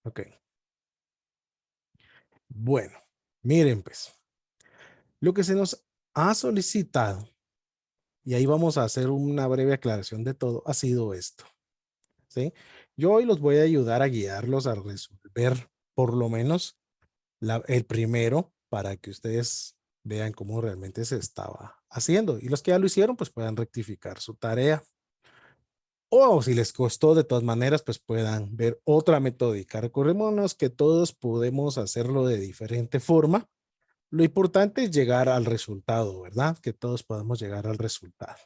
Ok. Bueno, miren pues, lo que se nos ha solicitado, y ahí vamos a hacer una breve aclaración de todo, ha sido esto, ¿sí? Yo hoy los voy a ayudar a guiarlos a resolver por lo menos el primero para que ustedes vean cómo realmente se estaba haciendo. Y los que ya lo hicieron, pues puedan rectificar su tarea. O si les costó de todas maneras, pues puedan ver otra metódica. Recordémonos que todos podemos hacerlo de diferente forma. Lo importante es llegar al resultado, ¿verdad? Que todos podamos llegar al resultado.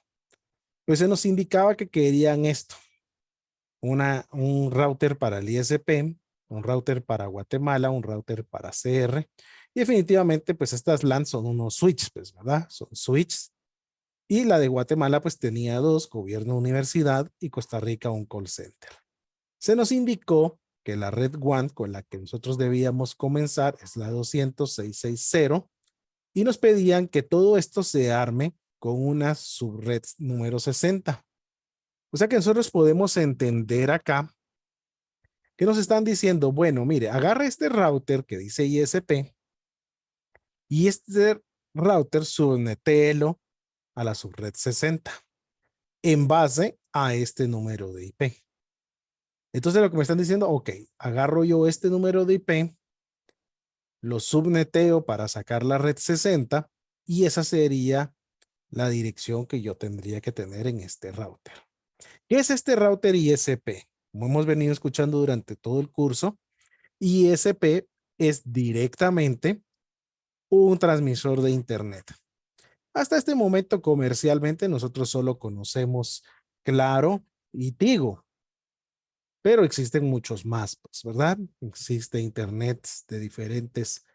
Pues se nos indicaba que querían esto, un router para el ISP, un router para Guatemala, un router para CR. Y definitivamente, pues estas LAN son unos switches, pues, ¿verdad? Son switches. Y la de Guatemala, pues tenía dos, gobierno, universidad, y Costa Rica, un call center. Se nos indicó que la red WAN con la que nosotros debíamos comenzar es la 200.660 y nos pedían que todo esto se arme con una subred número 60. O sea que nosotros podemos entender acá que nos están diciendo, bueno, mire, agarra este router que dice ISP y este router subnetéelo a la subred 60 en base a este número de IP. Entonces lo que me están diciendo, ok, agarro yo este número de IP, lo subneteo para sacar la red 60 y esa sería la dirección que yo tendría que tener en este router. ¿Qué es este router ISP? Como hemos venido escuchando durante todo el curso, ISP es directamente un transmisor de Internet. Hasta este momento comercialmente nosotros solo conocemos Claro y Tigo, pero existen muchos más, pues, ¿verdad? Existe Internet de diferentes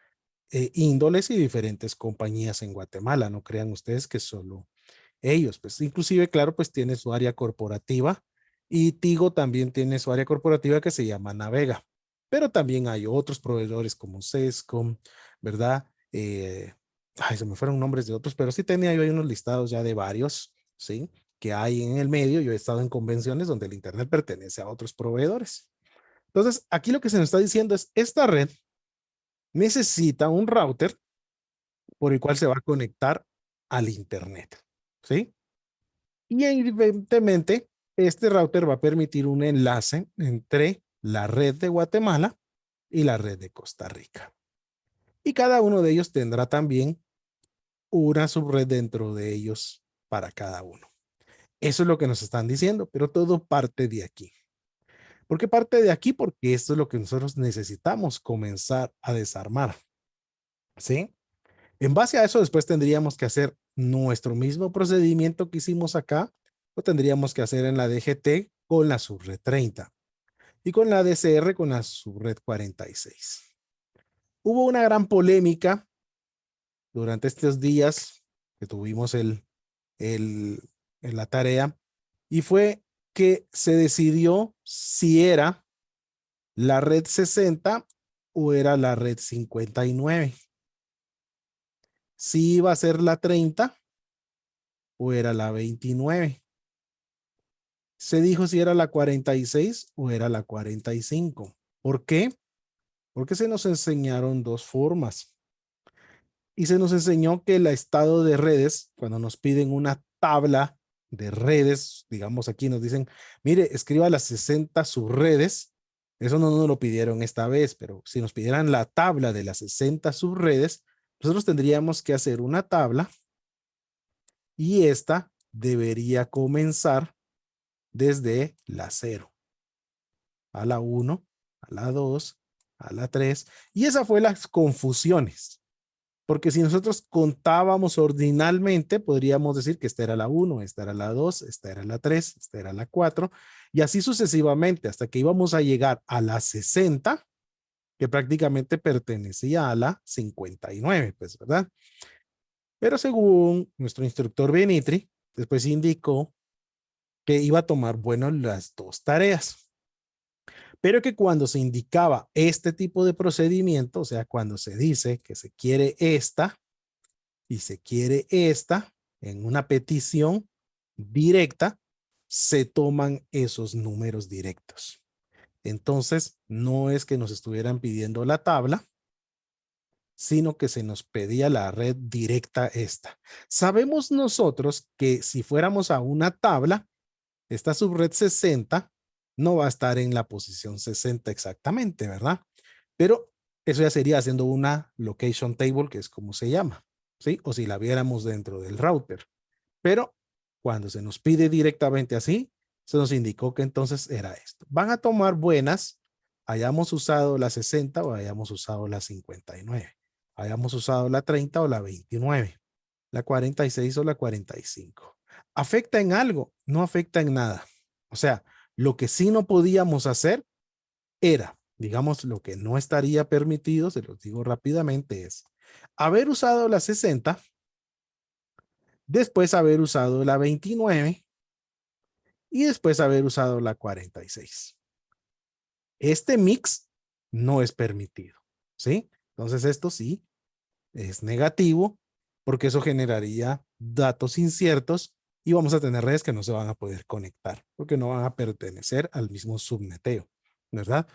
índoles y diferentes compañías en Guatemala. No crean ustedes que solo ellos, pues inclusive, claro, pues tiene su área corporativa y Tigo también tiene su área corporativa que se llama Navega, pero también hay otros proveedores como Sescom, ¿verdad? Se me fueron nombres de otros, pero sí tenía yo ahí unos listados ya de varios, ¿sí? Que hay en el medio. Yo he estado en convenciones donde el Internet pertenece a otros proveedores. Entonces, aquí lo que se nos está diciendo es, esta red necesita un router por el cual se va a conectar al Internet, ¿sí? Y evidentemente, este router va a permitir un enlace entre la red de Guatemala y la red de Costa Rica. Y cada uno de ellos tendrá también una subred dentro de ellos para cada uno. Eso es lo que nos están diciendo, pero todo parte de aquí. ¿Por qué parte de aquí? Porque esto es lo que nosotros necesitamos comenzar a desarmar, ¿sí? En base a eso, después tendríamos que hacer nuestro mismo procedimiento que hicimos acá, lo tendríamos que hacer en la DGT con la subred 30 y con la DCR con la subred 46. Hubo una gran polémica durante estos días que tuvimos el, en la tarea y fue que se decidió si era la red 60 o era la red 59. Si iba a ser la 30 o era la 29. Se dijo si era la 46 o era la 45. ¿Por qué? Porque se nos enseñaron dos formas. Y se nos enseñó que el estado de redes, cuando nos piden una tabla de redes, digamos aquí nos dicen, mire, escriba las 60 subredes. Eso no nos lo pidieron esta vez, pero si nos pidieran la tabla de las 60 subredes, nosotros tendríamos que hacer una tabla y esta debería comenzar desde la 0 a la 1, a la 2, a la 3. Y esa fue las confusiones. Porque si nosotros contábamos ordinalmente, podríamos decir que esta era la 1, esta era la 2, esta era la 3, esta era la 4, y así sucesivamente, hasta que íbamos a llegar a la 60, que prácticamente pertenecía a la 59, pues, ¿verdad? Pero según nuestro instructor Benitri, después indicó que iba a tomar, bueno, las dos tareas. Pero que cuando se indicaba este tipo de procedimiento, o sea, cuando se dice que se quiere esta y se quiere esta en una petición directa, se toman esos números directos. Entonces, no es que nos estuvieran pidiendo la tabla, sino que se nos pedía la red directa esta. Sabemos nosotros que si fuéramos a una tabla, esta subred 60 no va a estar en la posición 60 exactamente, ¿verdad? Pero eso ya sería haciendo una location table, que es como se llama, ¿sí? O si la viéramos dentro del router. Pero cuando se nos pide directamente así, se nos indicó que entonces era esto. Van a tomar buenas, hayamos usado la 60 o hayamos usado la 59, hayamos usado la 30 o la 29, la 46 o la 45. ¿Afecta en algo? No afecta en nada. O sea, lo que sí no podíamos hacer era, digamos, lo que no estaría permitido, se los digo rápidamente, es haber usado la 60, después haber usado la 29 y después haber usado la 46. Este mix no es permitido, ¿sí? Entonces esto sí es negativo porque eso generaría datos inciertos y vamos a tener redes que no se van a poder conectar porque no van a pertenecer al mismo subneteo, ¿verdad?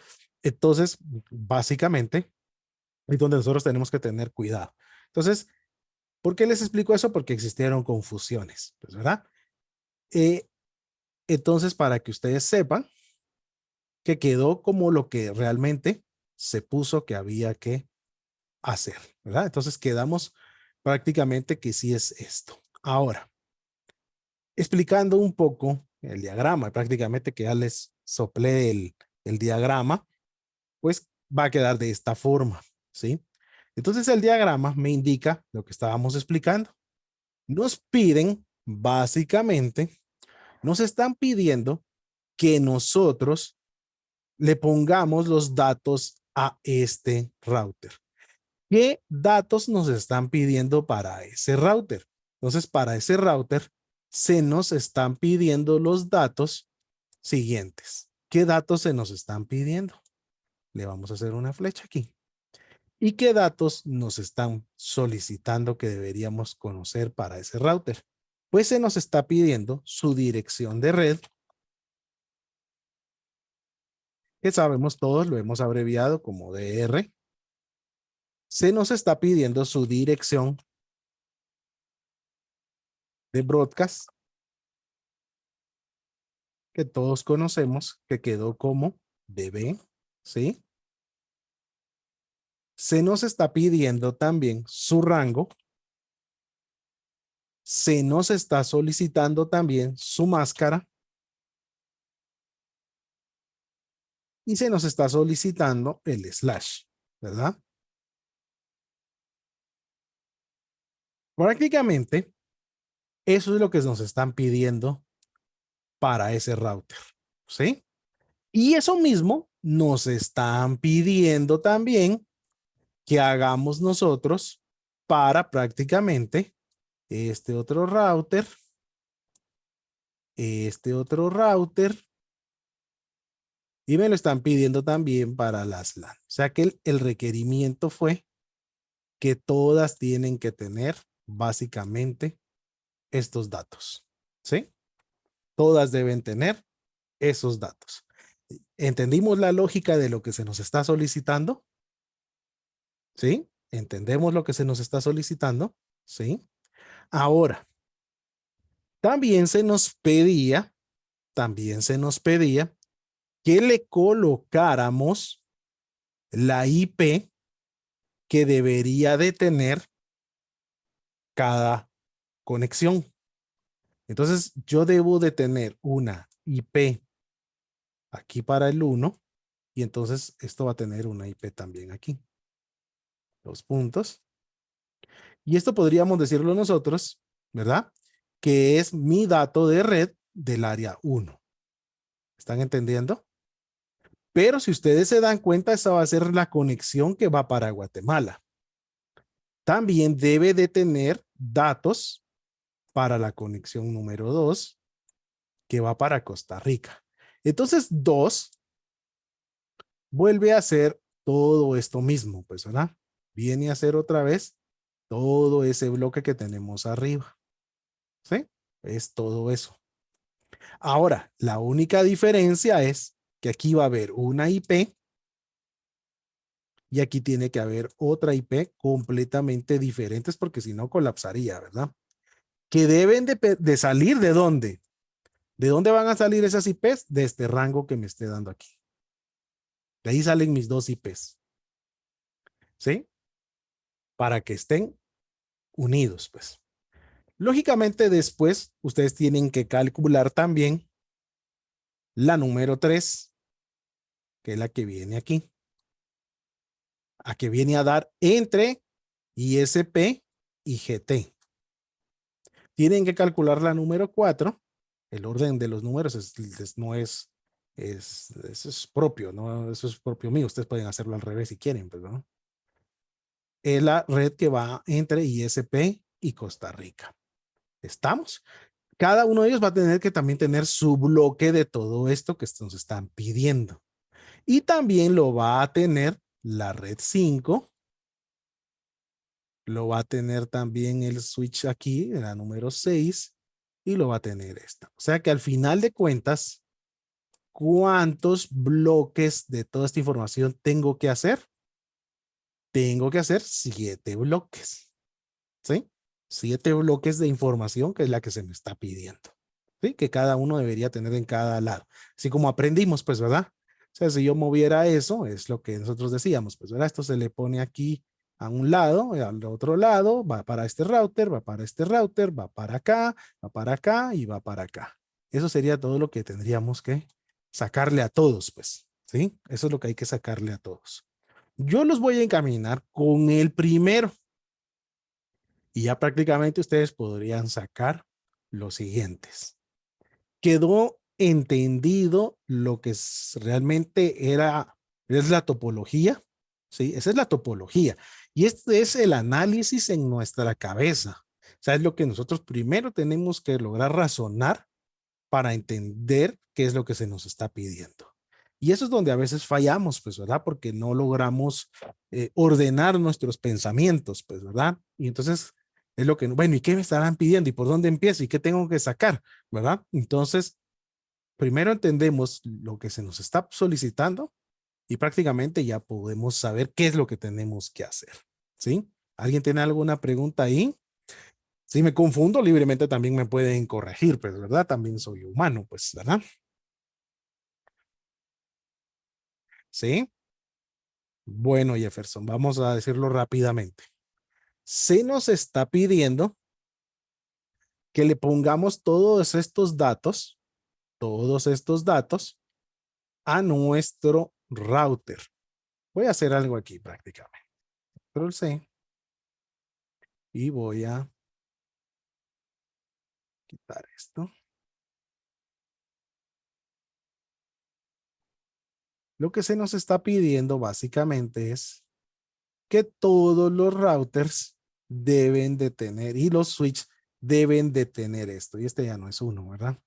Entonces, básicamente, es donde nosotros tenemos que tener cuidado. Entonces, ¿por qué les explico eso? Porque existieron confusiones, pues, ¿verdad? Eh, entonces, para que ustedes sepan que quedó como lo que realmente se puso que había que hacer, ¿verdad? Entonces quedamos prácticamente que sí es esto. Ahora, explicando un poco el diagrama, prácticamente que ya les soplé el diagrama, pues va a quedar de esta forma, ¿sí? Entonces el diagrama me indica lo que estábamos explicando. Nos piden, básicamente, nos están pidiendo que nosotros le pongamos los datos a este router. ¿Qué datos nos están pidiendo para ese router? Entonces, para ese router se nos están pidiendo los datos siguientes. ¿Qué datos se nos están pidiendo? Le vamos a hacer una flecha aquí. ¿Y qué datos nos están solicitando que deberíamos conocer para ese router? Pues se nos está pidiendo su dirección de red, que sabemos todos, lo hemos abreviado como DR. Se nos está pidiendo su dirección de broadcast, que todos conocemos, que quedó como DB, ¿sí? Se nos está pidiendo también su rango. Se nos está solicitando también su máscara. Y se nos está solicitando el slash, ¿verdad? Prácticamente, eso es lo que nos están pidiendo para ese router, ¿sí? Y eso mismo nos están pidiendo también que hagamos nosotros para prácticamente este otro router, y me lo están pidiendo también para las LAN. O sea que el requerimiento fue que todas tienen que tener básicamente estos datos, ¿sí? Todas deben tener esos datos. ¿Entendimos la lógica de lo que se nos está solicitando? ¿Sí? ¿Entendemos lo que se nos está solicitando? ¿Sí? Ahora, también se nos pedía que le colocáramos la IP que debería de tener cada conexión. Entonces, yo debo de tener una IP aquí para el 1 y entonces esto va a tener una IP también aquí. Dos puntos. Y esto podríamos decirlo nosotros, ¿verdad? Que es mi dato de red del área 1. ¿Están entendiendo? Pero si ustedes se dan cuenta, esa va a ser la conexión que va para Guatemala. También debe de tener datos para la conexión número 2 que va para Costa Rica. Entonces, 2 vuelve a hacer todo esto mismo, pues, ¿verdad? Viene a hacer otra vez todo ese bloque que tenemos arriba. ¿Sí? Es todo eso. Ahora, la única diferencia es que aquí va a haber una IP y aquí tiene que haber otra IP completamente diferentes porque si no colapsaría, ¿verdad? Que deben de salir ¿de dónde? ¿De dónde van a salir esas IPs? De este rango que me esté dando aquí. De ahí salen mis dos IPs. ¿Sí? Para que estén unidos, pues. Lógicamente después ustedes tienen que calcular también la número 3, que es la que viene aquí, a que viene a dar entre ISP y GT. Tienen que calcular la número 4. El orden de los números no eso es propio, ¿no? Eso es propio mío. Ustedes pueden hacerlo al revés si quieren, pues, ¿no? Es la red que va entre ISP y Costa Rica. ¿Estamos? Cada uno de ellos va a tener que también tener su bloque de todo esto que nos están pidiendo. Y también lo va a tener la red 5, lo va a tener también el switch aquí, la número 6, y lo va a tener esta. O sea que al final de cuentas, ¿cuántos bloques de toda esta información tengo que hacer? Tengo que hacer 7 bloques, ¿sí? 7 bloques de información que es la que se me está pidiendo, ¿sí? Que cada uno debería tener en cada lado. Así como aprendimos, pues, ¿verdad? O sea, si yo moviera eso, es lo que nosotros decíamos, pues, ¿verdad? Esto se le pone aquí a un lado, al otro lado, va para este router, va para este router, va para acá y va para acá. Eso sería todo lo que tendríamos que sacarle a todos, pues, ¿sí? Eso es lo que hay que sacarle a todos. Yo los voy a encaminar con el primero y ya prácticamente ustedes podrían sacar los siguientes. Quedó entendido lo que realmente es la topología, ¿sí? Esa es la topología. Y este es el análisis en nuestra cabeza. O sea, es lo que nosotros primero tenemos que lograr razonar para entender qué es lo que se nos está pidiendo. Y eso es donde a veces fallamos, pues, ¿verdad? Porque no logramos ordenar nuestros pensamientos, pues, ¿verdad? Y entonces es lo que, bueno, ¿y qué me estarán pidiendo? ¿Y por dónde empiezo? ¿Y qué tengo que sacar? ¿Verdad? Entonces, primero entendemos lo que se nos está solicitando y prácticamente ya podemos saber qué es lo que tenemos que hacer, ¿sí? ¿Alguien tiene alguna pregunta ahí? Si me confundo, libremente también me pueden corregir, pues, ¿verdad? También soy humano, pues, ¿verdad? ¿Sí? Bueno, Jefferson, vamos a decirlo rápidamente. Se nos está pidiendo que le pongamos todos estos datos a nuestro router. Voy a hacer algo aquí prácticamente. Control C y voy a quitar esto. Lo que se nos está pidiendo básicamente es que todos los routers deben de tener y los switch deben de tener esto. Y este ya no es uno, ¿verdad?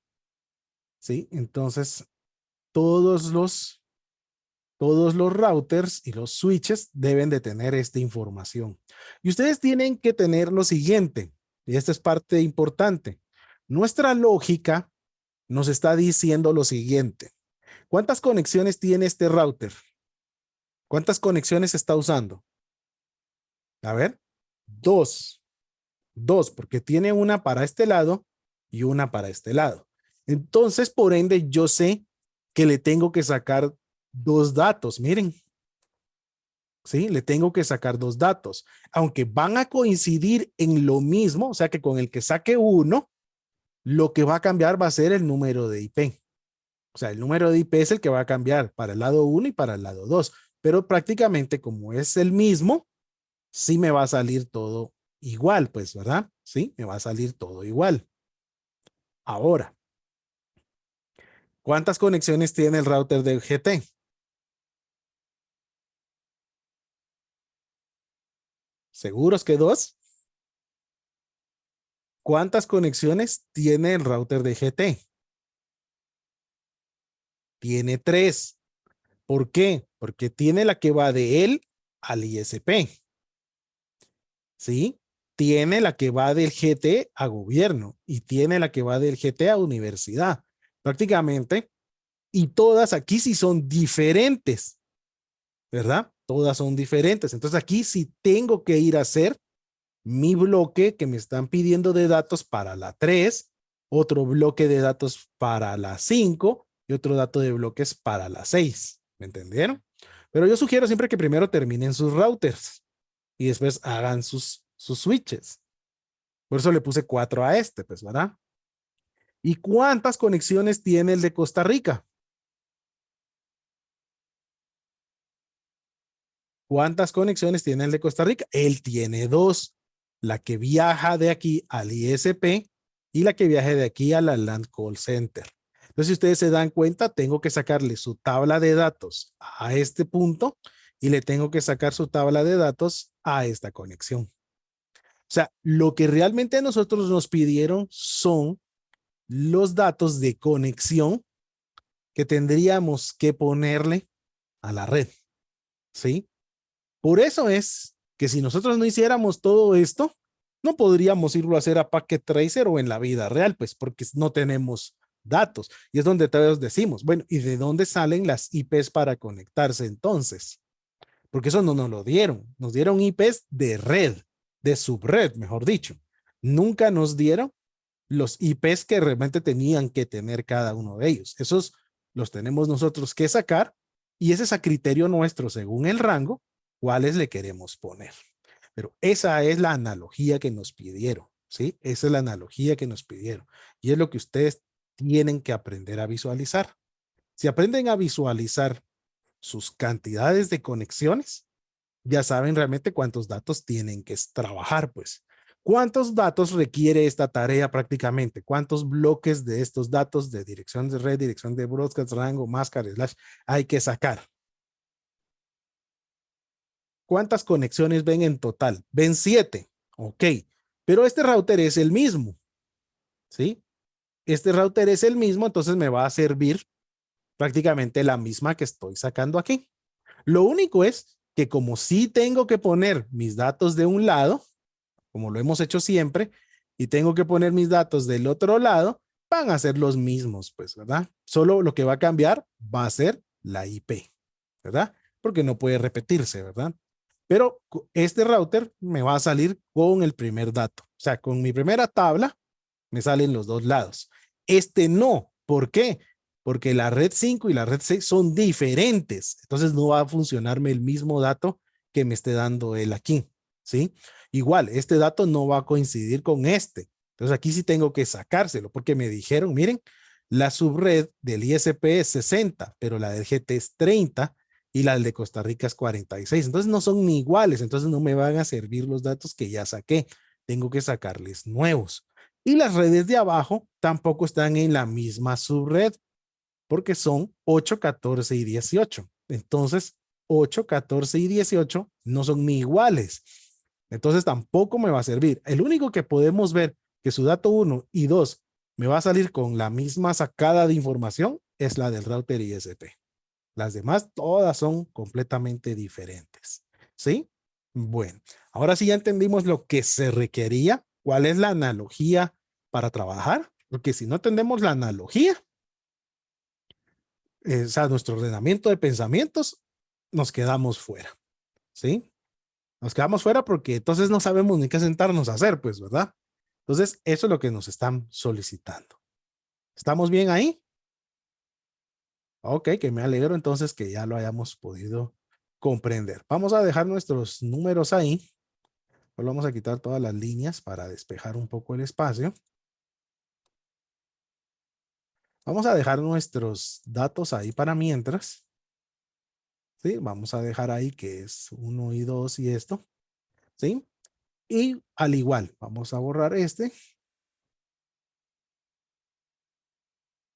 Sí, entonces todos los routers y los switches deben de tener esta información. Y ustedes tienen que tener lo siguiente, y esta es parte importante. Nuestra lógica nos está diciendo lo siguiente. ¿Cuántas conexiones tiene este router? ¿Cuántas conexiones está usando? A ver, dos. Dos, porque tiene una para este lado y una para este lado. Entonces, por ende, yo sé que le tengo que sacar dos datos. Miren, ¿sí? Le tengo que sacar dos datos. Aunque van a coincidir en lo mismo, o sea que con el que saque uno, lo que va a cambiar va a ser el número de IP. O sea, el número de IP es el que va a cambiar para el lado 1 y para el lado 2. Pero prácticamente como es el mismo, sí me va a salir todo igual, pues, ¿verdad? Sí, me va a salir todo igual. Ahora, ¿cuántas conexiones tiene el router del GT? ¿Seguros que dos? ¿Cuántas conexiones tiene el router de GT? Tiene tres. ¿Por qué? Porque tiene la que va de él al ISP, ¿sí? Tiene la que va del GT a gobierno y tiene la que va del GT a universidad. Prácticamente Y todas aquí sí son diferentes, ¿verdad? Todas son diferentes. Entonces aquí sí tengo que ir a hacer mi bloque que me están pidiendo de datos para la 3, otro bloque de datos para la 5 y otro dato de bloques para la 6. ¿Me entendieron? Pero yo sugiero siempre que primero terminen sus routers y después hagan sus switches. Por eso le puse 4 a este, pues, ¿verdad? ¿Y cuántas conexiones tiene el de Costa Rica? ¿Cuántas conexiones tiene el de Costa Rica? Él tiene dos, la que viaja de aquí al ISP y la que viaja de aquí a la LAN Call Center. Entonces, si ustedes se dan cuenta, tengo que sacarle su tabla de datos a este punto y le tengo que sacar su tabla de datos a esta conexión. O sea, lo que realmente a nosotros nos pidieron son los datos de conexión que tendríamos que ponerle a la red, ¿sí? Por eso es que si nosotros no hiciéramos todo esto, no podríamos irlo a hacer a Packet Tracer o en la vida real, pues porque no tenemos datos. Y es donde todos decimos, bueno, ¿y de dónde salen las IPs para conectarse entonces? Porque eso no nos lo dieron. Nos dieron IPs de red, de subred, mejor dicho. Nunca nos dieron los IPs que realmente tenían que tener cada uno de ellos. Esos los tenemos nosotros que sacar y ese es a criterio nuestro según el rango, cuáles le queremos poner. Pero esa es la analogía que nos pidieron, ¿sí? Esa es la analogía que nos pidieron y es lo que ustedes tienen que aprender a visualizar. Si aprenden a visualizar sus cantidades de conexiones, ya saben realmente cuántos datos tienen que trabajar, pues. ¿Cuántos datos requiere esta tarea prácticamente? ¿Cuántos bloques de estos datos de dirección de red, dirección de broadcast, rango, máscara, slash, hay que sacar? ¿Cuántas conexiones ven en total? Ven 7. Ok. Pero este router es el mismo, ¿sí? Este router es el mismo, entonces me va a servir prácticamente la misma que estoy sacando aquí. Lo único es que como sí tengo que poner mis datos de un lado, como lo hemos hecho siempre, y tengo que poner mis datos del otro lado, van a ser los mismos, pues, ¿verdad? Solo lo que va a cambiar va a ser la IP, ¿verdad? Porque no puede repetirse, ¿verdad? Pero este router me va a salir con el primer dato. O sea, con mi primera tabla me salen los dos lados. Este no. ¿Por qué? Porque la red 5 y la red 6 son diferentes. Entonces no va a funcionarme el mismo dato que me esté dando él aquí. ¿Sí? Igual, este dato no va a coincidir con este. Entonces aquí sí tengo que sacárselo porque me dijeron, miren, la subred del ISP es 60, pero la del GT es 30 y la de Costa Rica es 46. Entonces no son ni iguales, entonces no me van a servir los datos que ya saqué. Tengo que sacarles nuevos. Y las redes de abajo tampoco están en la misma subred porque son 8, 14 y 18. Entonces, 8, 14 y 18 no son ni iguales. Entonces tampoco me va a servir. El único que podemos ver que su dato 1 y 2 me va a salir con la misma sacada de información es la del router ISP. Las demás todas son completamente diferentes. ¿Sí? Bueno, ahora sí ya entendimos lo que se requería, cuál es la analogía para trabajar, porque si no entendemos la analogía, o sea, nuestro ordenamiento de pensamientos, nos quedamos fuera. ¿Sí? Nos quedamos fuera porque entonces no sabemos ni qué sentarnos a hacer, pues, ¿verdad? Entonces, eso es lo que nos están solicitando. ¿Estamos bien ahí? Ok, que me alegro entonces que ya lo hayamos podido comprender. Vamos a dejar nuestros números ahí. Vamos a quitar todas las líneas para despejar un poco el espacio. Vamos a dejar nuestros datos ahí para mientras. ¿Sí? Vamos a dejar ahí que es 1 y 2 y esto. ¿Sí? Y al igual, vamos a borrar este,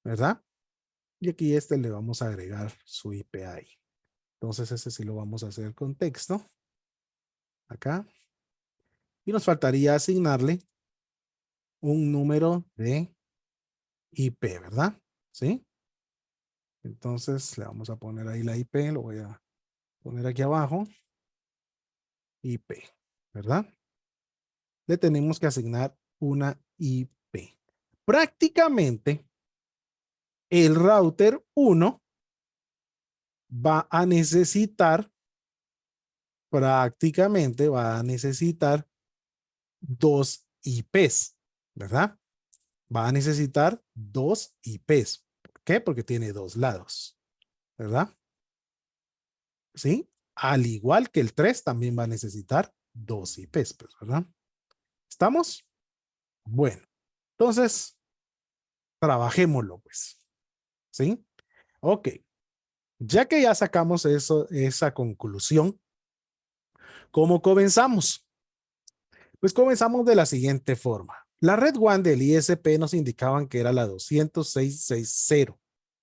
¿verdad? Y aquí este le vamos a agregar su IP ahí. Entonces ese sí lo vamos a hacer con texto. Acá. Y nos faltaría asignarle un número de IP, ¿verdad? ¿Sí? Entonces le vamos a poner ahí la IP, lo voy a poner aquí abajo. IP, ¿verdad? Le tenemos que asignar una IP. Prácticamente, el router 1 va a necesitar, prácticamente va a necesitar dos IPs, ¿verdad? Va a necesitar dos IPs. ¿Por qué? Porque tiene dos lados, ¿verdad? ¿Sí? Al igual que el 3 también va a necesitar dos IPs, pues, ¿verdad? ¿Estamos? Bueno, entonces, trabajémoslo, pues. ¿Sí? Ok. Ya que ya sacamos eso, esa conclusión, ¿cómo comenzamos? Pues comenzamos de la siguiente forma. La red WAN del ISP nos indicaban que era la 206.6.0.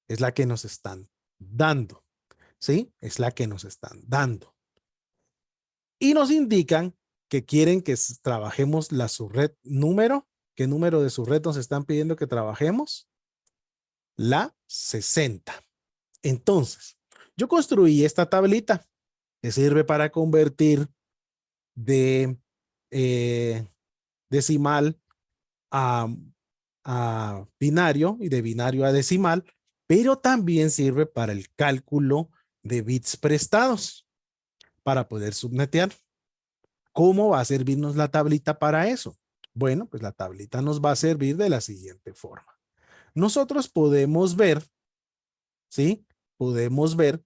Es la que nos están dando. ¿Sí? Es la que nos están dando. Y nos indican que quieren que trabajemos la subred número. ¿Qué número de subred nos están pidiendo que trabajemos? La 60. Entonces, yo construí esta tablita que sirve para convertir de decimal a, a binario y de binario a decimal, pero también sirve para el cálculo de bits prestados para poder subnetear. ¿Cómo va a servirnos la tablita para eso? Bueno, pues la tablita nos va a servir de la siguiente forma. Nosotros podemos ver, ¿sí? Podemos ver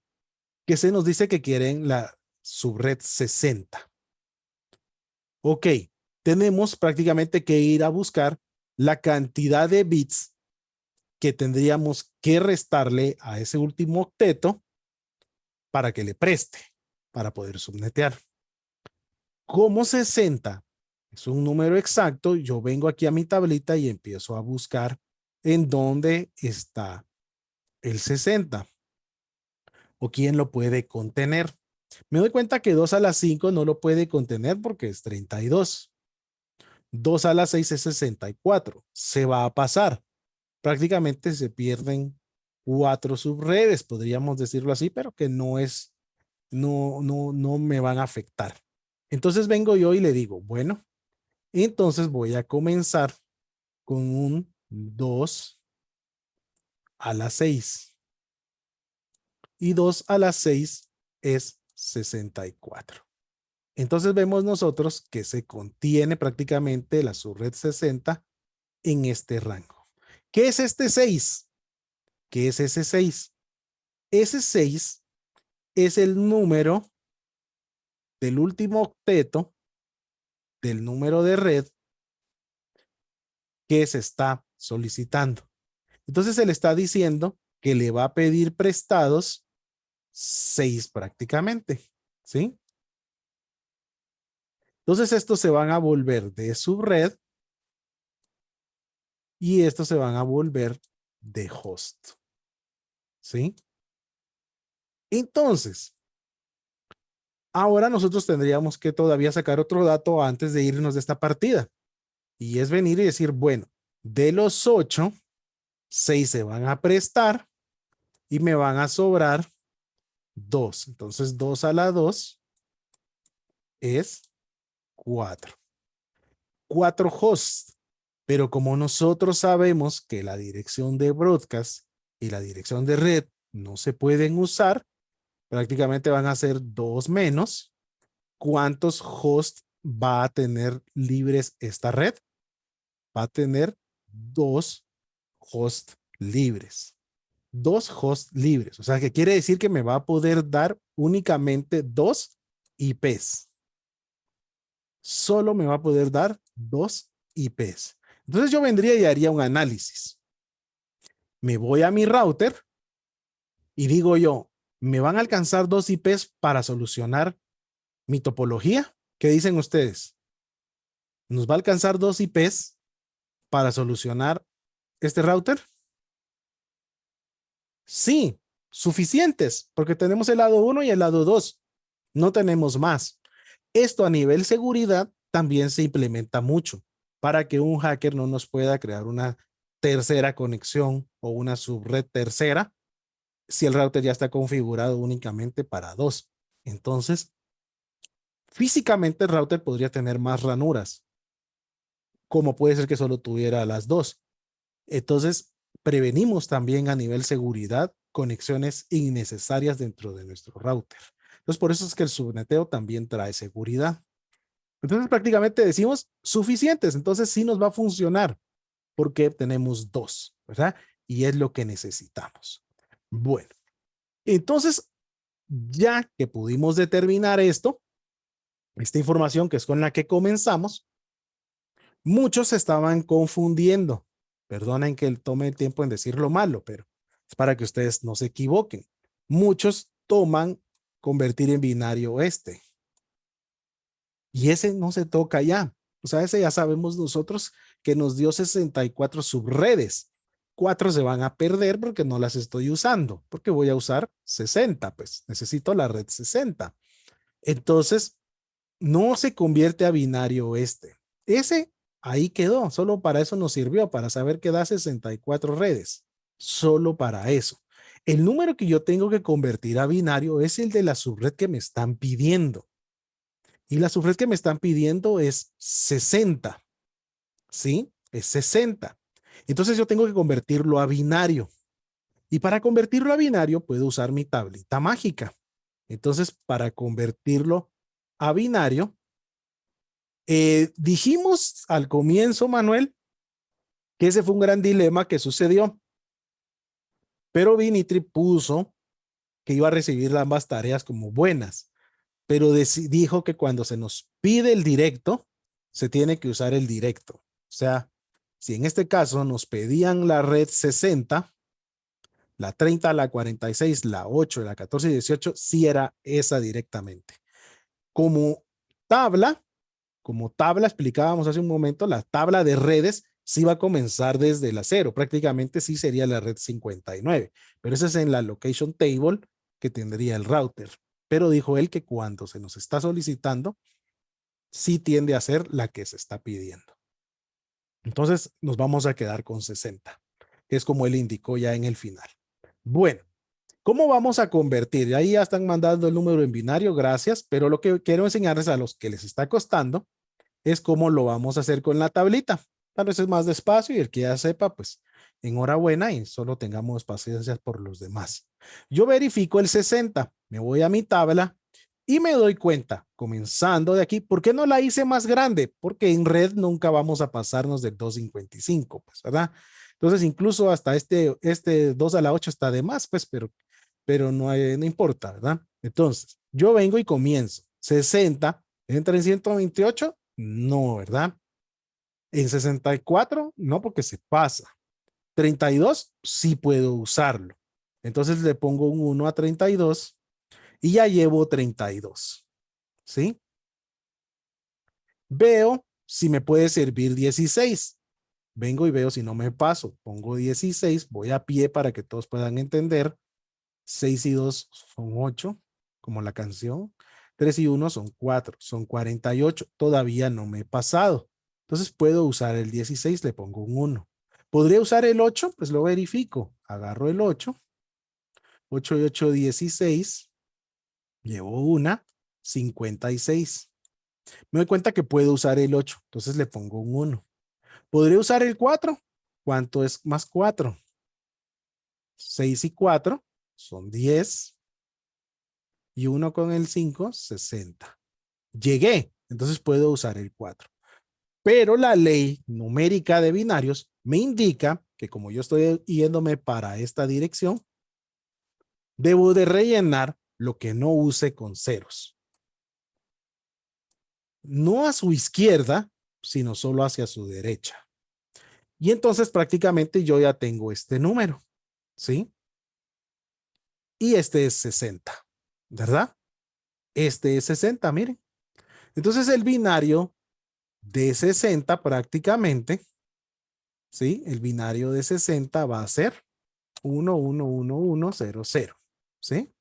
que se nos dice que quieren la subred 60. Ok, tenemos prácticamente que ir a buscar la cantidad de bits que tendríamos que restarle a ese último octeto para que le preste, para poder subnetear. Como 60 es un número exacto, yo vengo aquí a mi tablita y empiezo a buscar en dónde está el 60 o quién lo puede contener. Me doy cuenta que 2 a la 5 no lo puede contener porque es 32. 2 a la 6 es 64. Se va a pasar. Prácticamente se pierden 4 subredes, podríamos decirlo así, pero que no me van a afectar. Entonces vengo yo y le digo, bueno, entonces voy a comenzar con un 2 a la 6 y 2 a la 6 es 64. Entonces vemos nosotros que se contiene prácticamente la subred 60 en este rango. ¿Qué es este 6? ¿Qué es ese 6? Ese 6 es el número del último octeto del número de red que se está solicitando. Entonces se le está diciendo que le va a pedir prestados 6 prácticamente, ¿sí? Entonces estos se van a volver de subred y estos se van a volver de host, ¿sí? Entonces, ahora nosotros tendríamos que todavía sacar otro dato antes de irnos de esta partida. Y es venir y decir, bueno, de los 8, 6 se van a prestar y me van a sobrar 2. Entonces 2 a la 2 es 4. 4 hosts. Pero como nosotros sabemos que la dirección de broadcast y la dirección de red no se pueden usar, prácticamente van a ser 2 menos. ¿Cuántos hosts va a tener libres esta red? Va a tener 2 hosts libres. 2 hosts libres. O sea, que quiere decir que me va a poder dar únicamente 2 IPs. Solo me va a poder dar 2 IPs. Entonces yo vendría y haría un análisis. Me voy a mi router y digo yo, ¿me van a alcanzar 2 IPs para solucionar mi topología? ¿Qué dicen ustedes? ¿Nos va a alcanzar 2 IPs para solucionar este router? Sí, suficientes, porque tenemos el lado 1 y el lado 2. No tenemos más. Esto a nivel seguridad también se implementa mucho para que un hacker no nos pueda crear una tercera conexión o una subred tercera si el router ya está configurado únicamente para 2. Entonces, físicamente el router podría tener más ranuras, como puede ser que solo tuviera las 2. Entonces, prevenimos también a nivel seguridad conexiones innecesarias dentro de nuestro router. Entonces, por eso es que el subneteo también trae seguridad. Entonces, prácticamente decimos suficientes. Entonces, sí nos va a funcionar porque tenemos dos, ¿verdad? Y es lo que necesitamos. Bueno, entonces, ya que pudimos determinar esto, esta información que es con la que comenzamos, muchos se estaban confundiendo. Perdonen que tome el tiempo en decir lo malo, pero es para que ustedes no se equivoquen. Muchos toman convertir en binario este. Y ese no se toca ya. O sea, ese ya sabemos nosotros que nos dio 64 subredes. 4 se van a perder porque no las estoy usando, porque voy a usar 60, pues necesito la red 60. Entonces, no se convierte a binario este. Ese ahí quedó, solo para eso nos sirvió, para saber que da 64 redes. Solo para eso. El número que yo tengo que convertir a binario es el de la subred que me están pidiendo. Y la subred que me están pidiendo es 60. ¿Sí? Es 60. Entonces yo tengo que convertirlo a binario. Y para convertirlo a binario puedo usar mi tablita mágica. Entonces, para convertirlo a binario, dijimos al comienzo, Manuel, que ese fue un gran dilema que sucedió. Pero Vinitri puso que iba a recibir ambas tareas como buenas. Pero dijo que cuando se nos pide el directo, se tiene que usar el directo. O sea, si en este caso nos pedían la red 60, la 30, la 46, la 8, la 14 y 18, sí era esa directamente. Como tabla, explicábamos hace un momento, la tabla de redes sí va a comenzar desde la 0. Prácticamente sí sería la red 59. Pero esa es en la location table que tendría el router. Pero dijo él que cuando se nos está solicitando, sí tiende a ser la que se está pidiendo. Entonces nos vamos a quedar con 60, que es como él indicó ya en el final. Bueno, ¿cómo vamos a convertir? Ahí ya están mandando el número en binario, gracias, pero lo que quiero enseñarles a los que les está costando es cómo lo vamos a hacer con la tablita. Tal vez es más despacio y el que ya sepa, pues enhorabuena y solo tengamos paciencia por los demás. Yo verifico el 60, me voy a mi tabla y me doy cuenta, comenzando de aquí, ¿por qué no la hice más grande? Porque en red nunca vamos a pasarnos del 255, pues, ¿verdad? Entonces, incluso hasta este 2 a la 8 está de más, pues, pero no, no importa, ¿verdad? Entonces, yo vengo y comienzo. 60, ¿entra en 128? No, ¿verdad? En 64, no, porque se pasa. 32, sí puedo usarlo. Entonces le pongo un 1 a 32 y ya llevo 32. ¿Sí? Veo si me puede servir 16. Vengo y veo si no me paso. Pongo 16, voy a pie para que todos puedan entender. 6 y 2 son 8, como la canción. 3 y 1 son 4, son 48. Todavía no me he pasado. Entonces puedo usar el 16, le pongo un 1. ¿Podría usar el 8? Pues lo verifico. Agarro el 8. 8 y 8, 16. Llevo una, 56. Me doy cuenta que puedo usar el 8. Entonces le pongo un 1. ¿Podría usar el 4? ¿Cuánto es más 4? 6 y 4 son 10. Y 1 con el 5, 60. Llegué, entonces puedo usar el 4. Pero la ley numérica de binarios me indica que como yo estoy yéndome para esta dirección, debo de rellenar lo que no use con ceros. No a su izquierda, sino solo hacia su derecha. Y entonces prácticamente yo ya tengo este número, ¿sí? Y este es 60, ¿verdad? Este es 60, miren. Entonces el binario de 60 prácticamente, ¿sí? El binario de 60 va a ser 1, 1, 1, 1, 0, 0, ¿sí?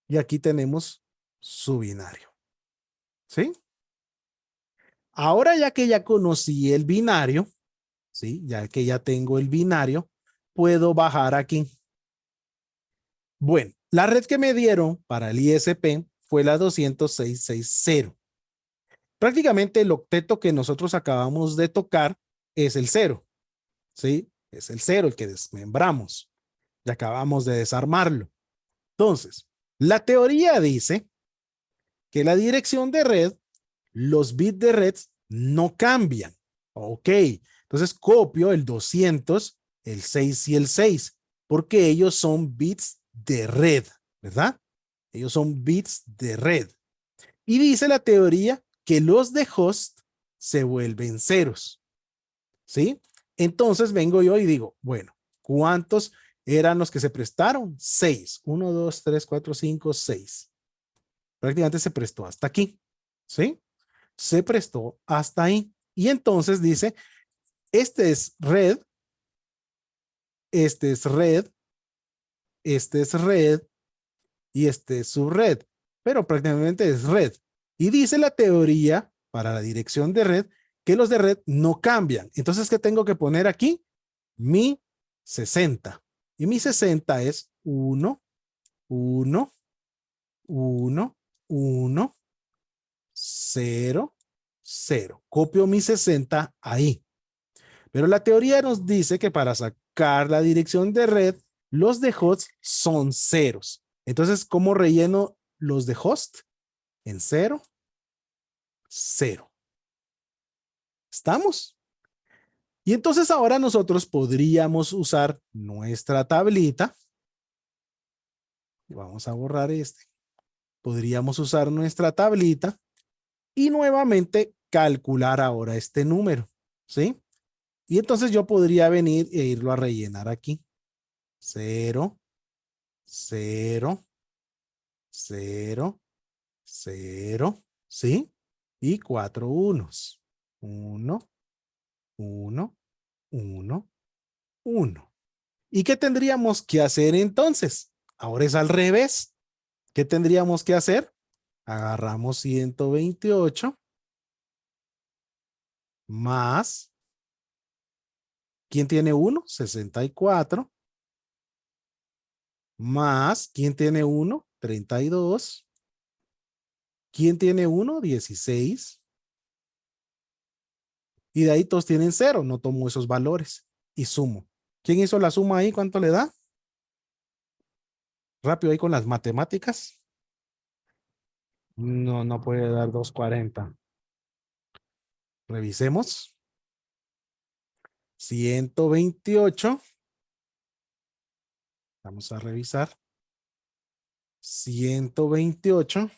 Y aquí tenemos su binario, ¿sí? Ahora ya que ya conocí el binario, ¿sí? Ya que ya tengo el binario, puedo bajar aquí. Bueno, la red que me dieron para el ISP fue la 206.6.0. Prácticamente el octeto que nosotros acabamos de tocar es el 0, ¿sí? Es el 0 el que desmembramos. Y acabamos de desarmarlo. Entonces, la teoría dice que la dirección de red, los bits de red no cambian. Ok, entonces copio el 200, el 6 y el 6, porque ellos son bits de red, ¿verdad? Ellos son bits de red. Y dice la teoría que los de host se vuelven ceros, ¿sí? Entonces vengo yo y digo, bueno, ¿cuántos eran los que se prestaron? 6. 1, 2, 3, 4, 5, 6. Prácticamente se prestó hasta aquí, ¿sí? Se prestó hasta ahí. Y entonces dice, este es red, este es red, este es red y este es subred, pero prácticamente es red. Y dice la teoría para la dirección de red que los de red no cambian. Entonces, ¿qué tengo que poner aquí? Mi 60. Y mi 60 es 1, 1, 1, 1, 0, 0. Copio mi 60 ahí. Pero la teoría nos dice que para sacar la dirección de red, los de host son ceros. Entonces, ¿cómo relleno los de host? En 0, 0. ¿Estamos? Y entonces ahora nosotros podríamos usar nuestra tablita. Vamos a borrar este. Podríamos usar nuestra tablita y nuevamente calcular ahora este número, ¿sí? Y entonces yo podría venir e irlo a rellenar aquí. 0, 0, 0, 0, ¿sí? Y 4 unos. 1, 1, 1, 1. ¿Y qué tendríamos que hacer entonces? Ahora es al revés. ¿Qué tendríamos que hacer? Agarramos 128 más, ¿quién tiene 1? 64 más, ¿quién tiene 1? 32. ¿Quién tiene 1? 16. Y de ahí todos tienen 0. No tomo esos valores y sumo. ¿Quién hizo la suma ahí? ¿Cuánto le da? Rápido ahí con las matemáticas. No, no puede dar 240. Revisemos. 128. Vamos a revisar. 128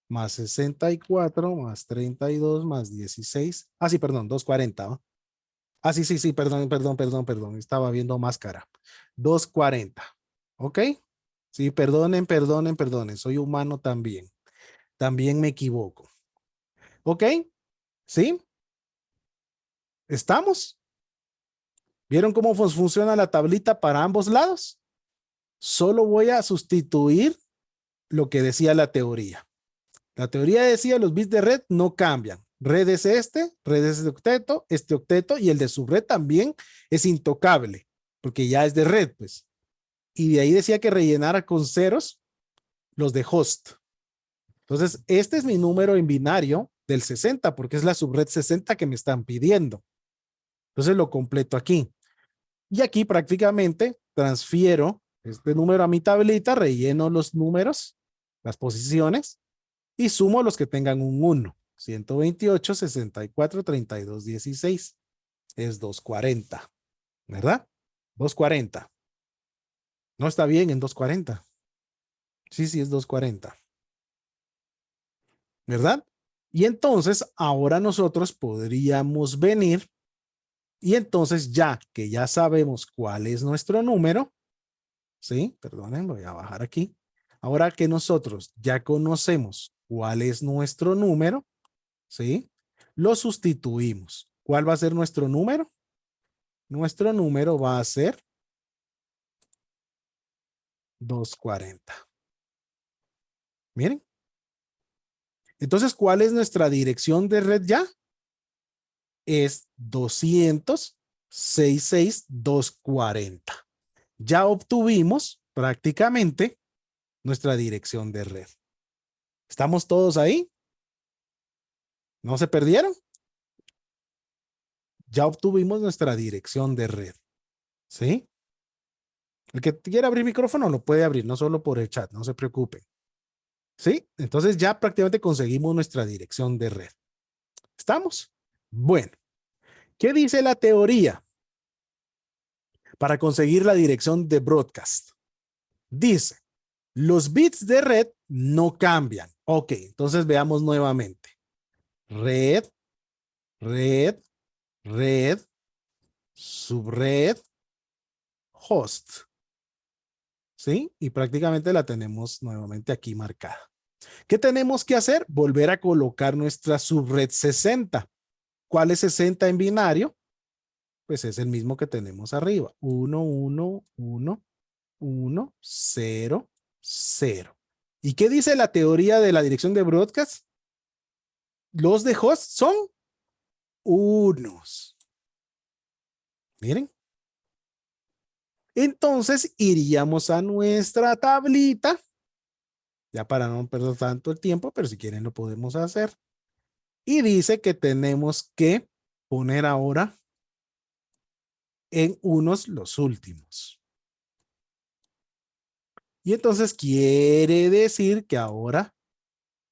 más 64 más 32 más 16. Ah, sí, perdón, 240. ¿No? Ah, sí, sí, sí, perdón. Estaba viendo más cara. 240. ¿Ok? Sí, perdonen. Soy humano también. También me equivoco. ¿Ok? ¿Sí? ¿Estamos? ¿Vieron cómo funciona la tablita para ambos lados? Solo voy a sustituir lo que decía la teoría. La teoría decía los bits de red no cambian. Red es red es este octeto y el de subred también es intocable porque ya es de red, pues. Y de ahí decía que rellenara con ceros los de host. Entonces, este es mi número en binario del 60 porque es la subred 60 que me están pidiendo. Entonces lo completo aquí. Y aquí prácticamente transfiero este número a mi tablita, relleno los números, las posiciones y sumo los que tengan un 1. 128, 64, 32, 16. Es 240, ¿verdad? 240. No está bien en 240. Sí, sí, es 240. ¿Verdad? Y entonces ahora nosotros podríamos venir y entonces ya que ya sabemos cuál es nuestro número, ¿sí? Perdonen, voy a bajar aquí. Ahora que nosotros ya conocemos cuál es nuestro número, ¿sí? Lo sustituimos. ¿Cuál va a ser nuestro número? Nuestro número va a ser 240. Miren. Entonces, ¿cuál es nuestra dirección de red ya? Es 266.240. Ya obtuvimos prácticamente nuestra dirección de red. ¿Estamos todos ahí? ¿No se perdieron? Ya obtuvimos nuestra dirección de red. ¿Sí? El que quiera abrir micrófono lo puede abrir, no solo por el chat, no se preocupen. ¿Sí? Entonces ya prácticamente conseguimos nuestra dirección de red. ¿Estamos? Bueno, ¿qué dice la teoría para conseguir la dirección de broadcast? Dice, los bits de red no cambian. Ok, entonces veamos nuevamente. Red, red, red, subred, host. ¿Sí? Y prácticamente la tenemos nuevamente aquí marcada. ¿Qué tenemos que hacer? Volver a colocar nuestra subred 60. ¿Cuál es 60 en binario? Pues es el mismo que tenemos arriba. 1, 1, 1, 1, 0, 0. ¿Y qué dice la teoría de la dirección de broadcast? Los de host son unos. Miren. Entonces iríamos a nuestra tablita, ya para no perder tanto el tiempo, pero si quieren lo podemos hacer. Y dice que tenemos que poner ahora en unos los últimos. Y entonces quiere decir que ahora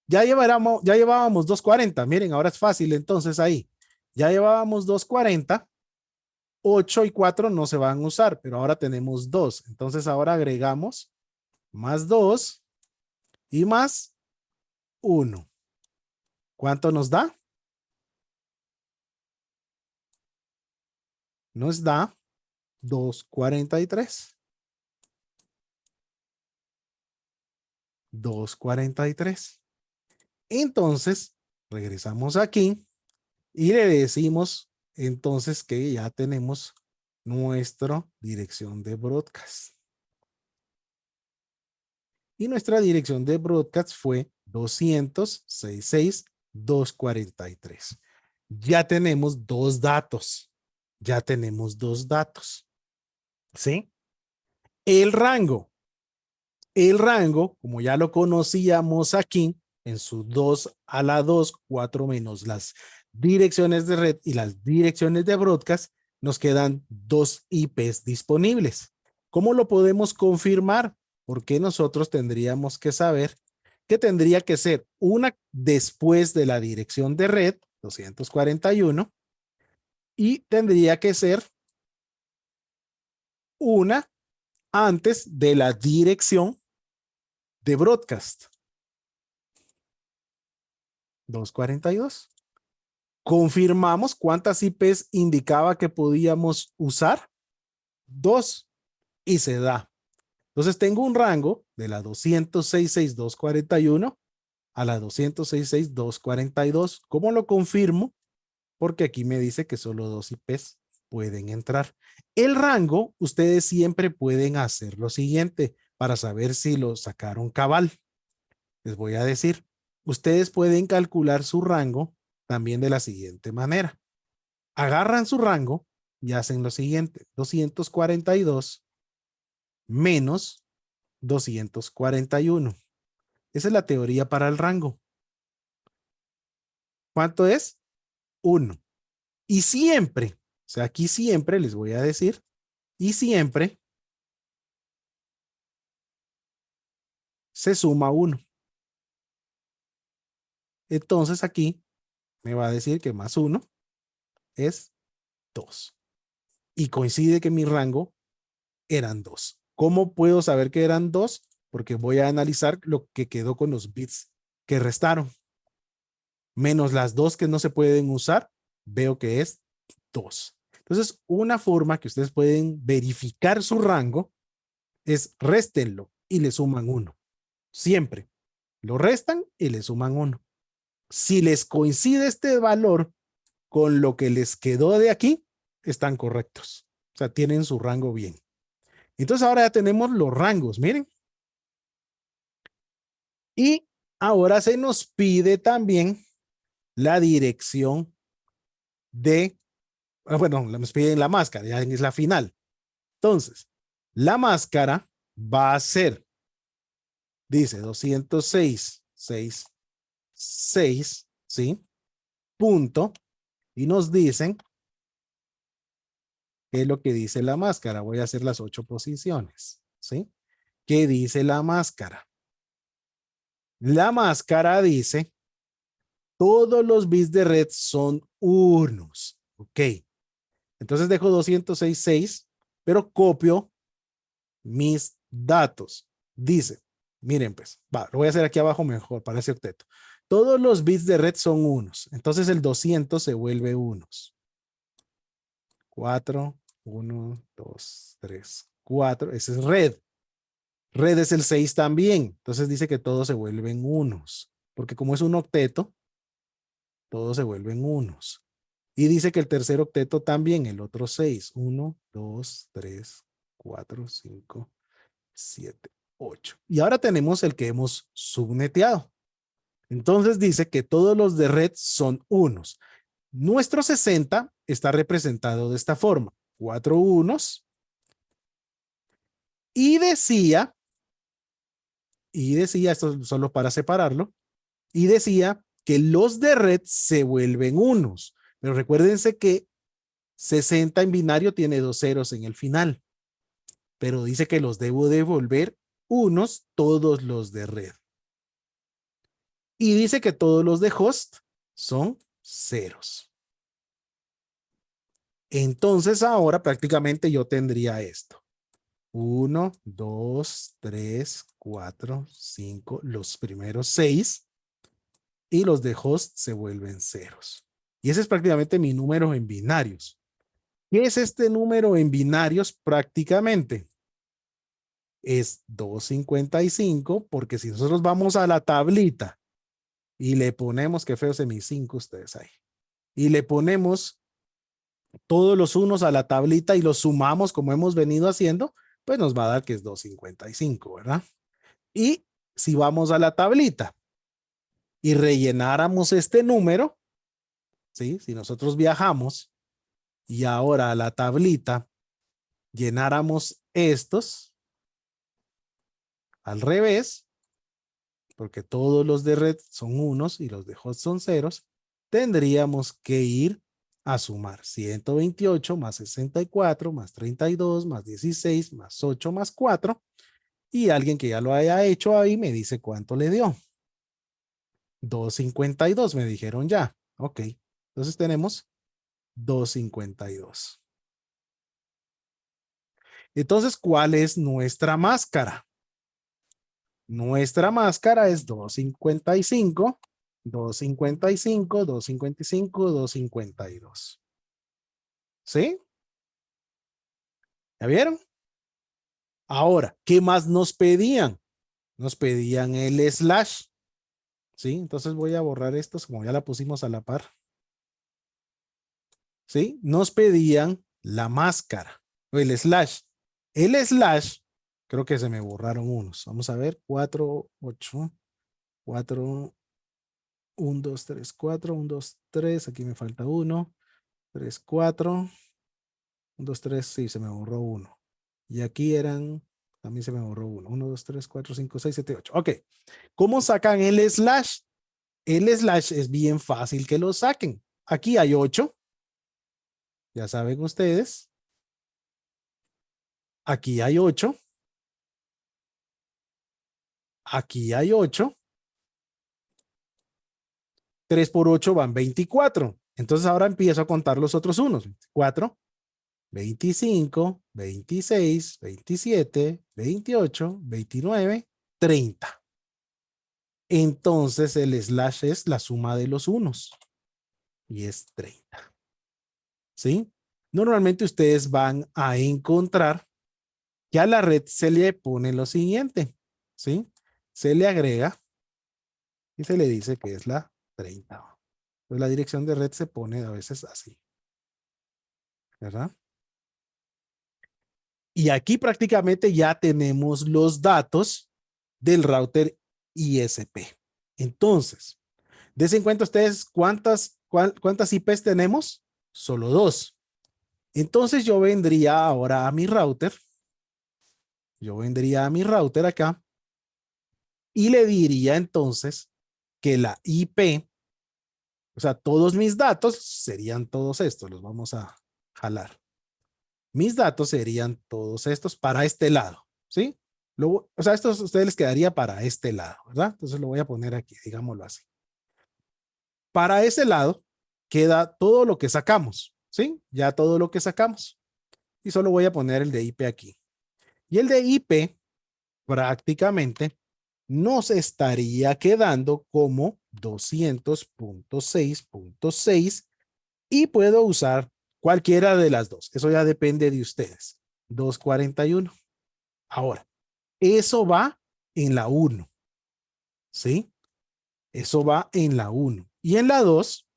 ya llevábamos 240. Miren, ahora es fácil entonces ahí. Ya llevábamos 240. 8 y 4 no se van a usar, pero ahora tenemos 2. Entonces ahora agregamos más 2 y más 1. ¿Cuánto nos da? Nos da 243. 243. Entonces, regresamos aquí y le decimos entonces que ya tenemos nuestra dirección de broadcast. Y nuestra dirección de broadcast fue 266.243. Ya tenemos dos datos. Ya tenemos dos datos. ¿Sí? El rango. El rango, como ya lo conocíamos aquí, en su 2 a la 2, 4 menos las direcciones de red y las direcciones de broadcast, nos quedan dos IPs disponibles. ¿Cómo lo podemos confirmar? Porque nosotros tendríamos que saber que tendría que ser una después de la dirección de red, 241, y tendría que ser una antes de la dirección de broadcast, 242. Confirmamos cuántas IPs indicaba que podíamos usar. 2 y se da. Entonces tengo un rango de la 266.241 a la 266.242. ¿Cómo lo confirmo? Porque aquí me dice que solo dos IPs pueden entrar. El rango, ustedes siempre pueden hacer lo siguiente para saber si lo sacaron cabal. Les voy a decir, ustedes pueden calcular su rango también de la siguiente manera. Agarran su rango y hacen lo siguiente: 242 menos 241. Esa es la teoría para el rango. ¿Cuánto es? 1. Y siempre, o sea, aquí siempre les voy a decir, y siempre se suma 1. Entonces aquí me va a decir que más 1 es 2. Y coincide que mi rango eran 2. ¿Cómo puedo saber que eran 2? Porque voy a analizar lo que quedó con los bits que restaron. Menos las dos que no se pueden usar, veo que es 2. Entonces, una forma que ustedes pueden verificar su rango es réstenlo y le suman 1. Siempre lo restan y le suman 1. Si les coincide este valor con lo que les quedó de aquí, están correctos. O sea, tienen su rango bien. Entonces ahora ya tenemos los rangos, miren. Y ahora se nos pide también la dirección de, bueno, nos piden la máscara, ya es la final. Entonces, la máscara va a ser, dice 206.6.6, ¿sí? Punto. Y nos dicen ¿Qué es lo que dice la máscara? Voy a hacer las 8 posiciones, ¿sí? ¿Qué dice la máscara? La máscara dice, todos los bits de red son unos. Ok. Entonces dejo 266, pero copio mis datos. Dice, miren pues, va, lo voy a hacer aquí abajo mejor para ese octeto. Todos los bits de red son unos. Entonces el 200 se vuelve unos. 4, 1, 2, 3, 4. Ese es red. Red es el 6 también. Entonces dice que todos se vuelven unos. Porque como es un octeto, todos se vuelven unos. Y dice que el tercer octeto también, el otro 6. 1, 2, 3, 4, 5, 7, 8. Y ahora tenemos el que hemos subneteado. Entonces dice que todos los de red son unos. Nuestro 60 está representado de esta forma. 4 unos. Y decía, esto es solo para separarlo, y decía que los de red se vuelven unos. Pero recuérdense que 60 en binario tiene 2 ceros en el final. Pero dice que los debo devolver unos todos los de red. Y dice que todos los de host son ceros. Entonces ahora prácticamente yo tendría esto. 1, 2, 3, 4, 5, los primeros 6 y los de host se vuelven ceros. Y ese es prácticamente mi número en binarios. ¿Qué es este número en binarios prácticamente? Es 255, porque si nosotros vamos a la tablita y le ponemos, qué feo se mis 5 ustedes ahí, y le ponemos todos los unos a la tablita y los sumamos como hemos venido haciendo, pues nos va a dar que es 255, ¿verdad? Y si vamos a la tablita y rellenáramos este número, ¿sí? Si nosotros viajamos y ahora a la tablita llenáramos estos al revés, porque todos los de red son unos y los de host son ceros, tendríamos que ir a sumar 128 más 64 más 32 más 16 más 8 más 4, y alguien que ya lo haya hecho ahí me dice cuánto le dio. 252 me dijeron ya. Ok, entonces tenemos 252. Entonces, ¿cuál es nuestra máscara? Nuestra máscara es 255, 255, 255, 252. ¿Sí? ¿Ya vieron? Ahora, ¿qué más nos pedían? Nos pedían el slash. ¿Sí? Entonces voy a borrar esto como ya la pusimos a la par. ¿Sí? Nos pedían la máscara o el slash. El slash, creo que se me borraron unos. Vamos a ver, 4, 8, 4, 1, 2, 3, 4, 1, 2, 3, aquí me falta 1, 3, 4, 1, 2, 3, sí, se me borró uno. Y aquí eran, también se me borró uno, 1, 2, 3, 4, 5, 6, 7, 8. Ok, ¿cómo sacan el slash? El slash es bien fácil que lo saquen. Aquí hay 8, ya saben ustedes. Aquí hay 8. Aquí hay 8. 3 por 8 van 24. Entonces ahora empiezo a contar los otros unos. 4, 25, 26, 27, 28, 29, 30. Entonces el slash es la suma de los unos y es 30. ¿Sí? Normalmente ustedes van a encontrar que a la red se le pone lo siguiente. ¿Sí? Se le agrega y se le dice que es la 30. Pues la dirección de red se pone a veces así. ¿Verdad? Y aquí prácticamente ya tenemos los datos del router ISP. Entonces, des en cuenta ustedes cuántas IPs tenemos. Solo 2. Entonces yo vendría ahora a mi router. Yo vendría a mi router acá y le diría entonces que la IP, o sea, todos mis datos serían todos estos. Los vamos a jalar. mis datos serían todos estos para este lado, ¿sí? O sea, esto a ustedes les quedaría para este lado, ¿verdad? Entonces lo voy a poner aquí, digámoslo así. Para ese lado queda todo lo que sacamos, ¿sí? Ya todo lo que sacamos. Y solo voy a poner el de IP aquí. Y el de IP prácticamente nos estaría quedando como 200.6.6 y puedo usar cualquiera de las dos. Eso ya depende de ustedes. 241. Ahora, eso va en la 1, ¿sí? Eso va en la 1. Y en la 2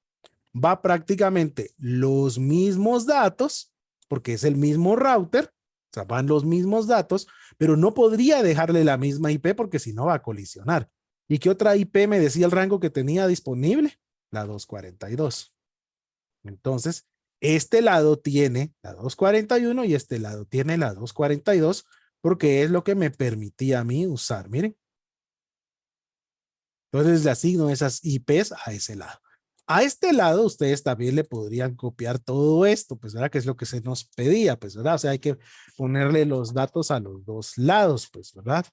va prácticamente los mismos datos, porque es el mismo router, o sea, van los mismos datos, pero no podría dejarle la misma IP porque si no va a colisionar. ¿Y qué otra IP me decía el rango que tenía disponible? La 242. Entonces, este lado tiene la 241 y este lado tiene la 242 porque es lo que me permitía a mí usar. Miren. Entonces le asigno esas IPs a ese lado. A este lado ustedes también le podrían copiar todo esto, pues, ¿verdad? Que es lo que se nos pedía, pues, ¿verdad? O sea, hay que ponerle los datos a los dos lados, pues, ¿verdad?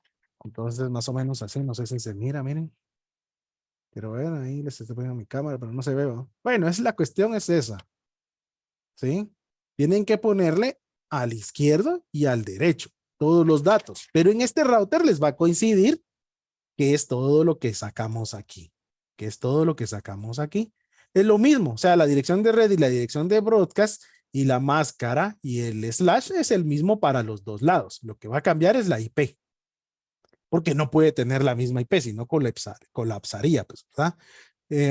Entonces, más o menos así, no sé si se mira, miren. Pero ver, ahí les estoy poniendo mi cámara, pero no se ve, ¿no? Bueno, la cuestión es esa, ¿sí? Tienen que ponerle al izquierdo y al derecho todos los datos, pero en este router les va a coincidir que es todo lo que sacamos aquí, que es todo lo que sacamos aquí. Es lo mismo, o sea, la dirección de red y la dirección de broadcast y la máscara y el slash es el mismo para los dos lados. Lo que va a cambiar es la IP, porque no puede tener la misma IP, si no colapsaría, pues, ¿verdad?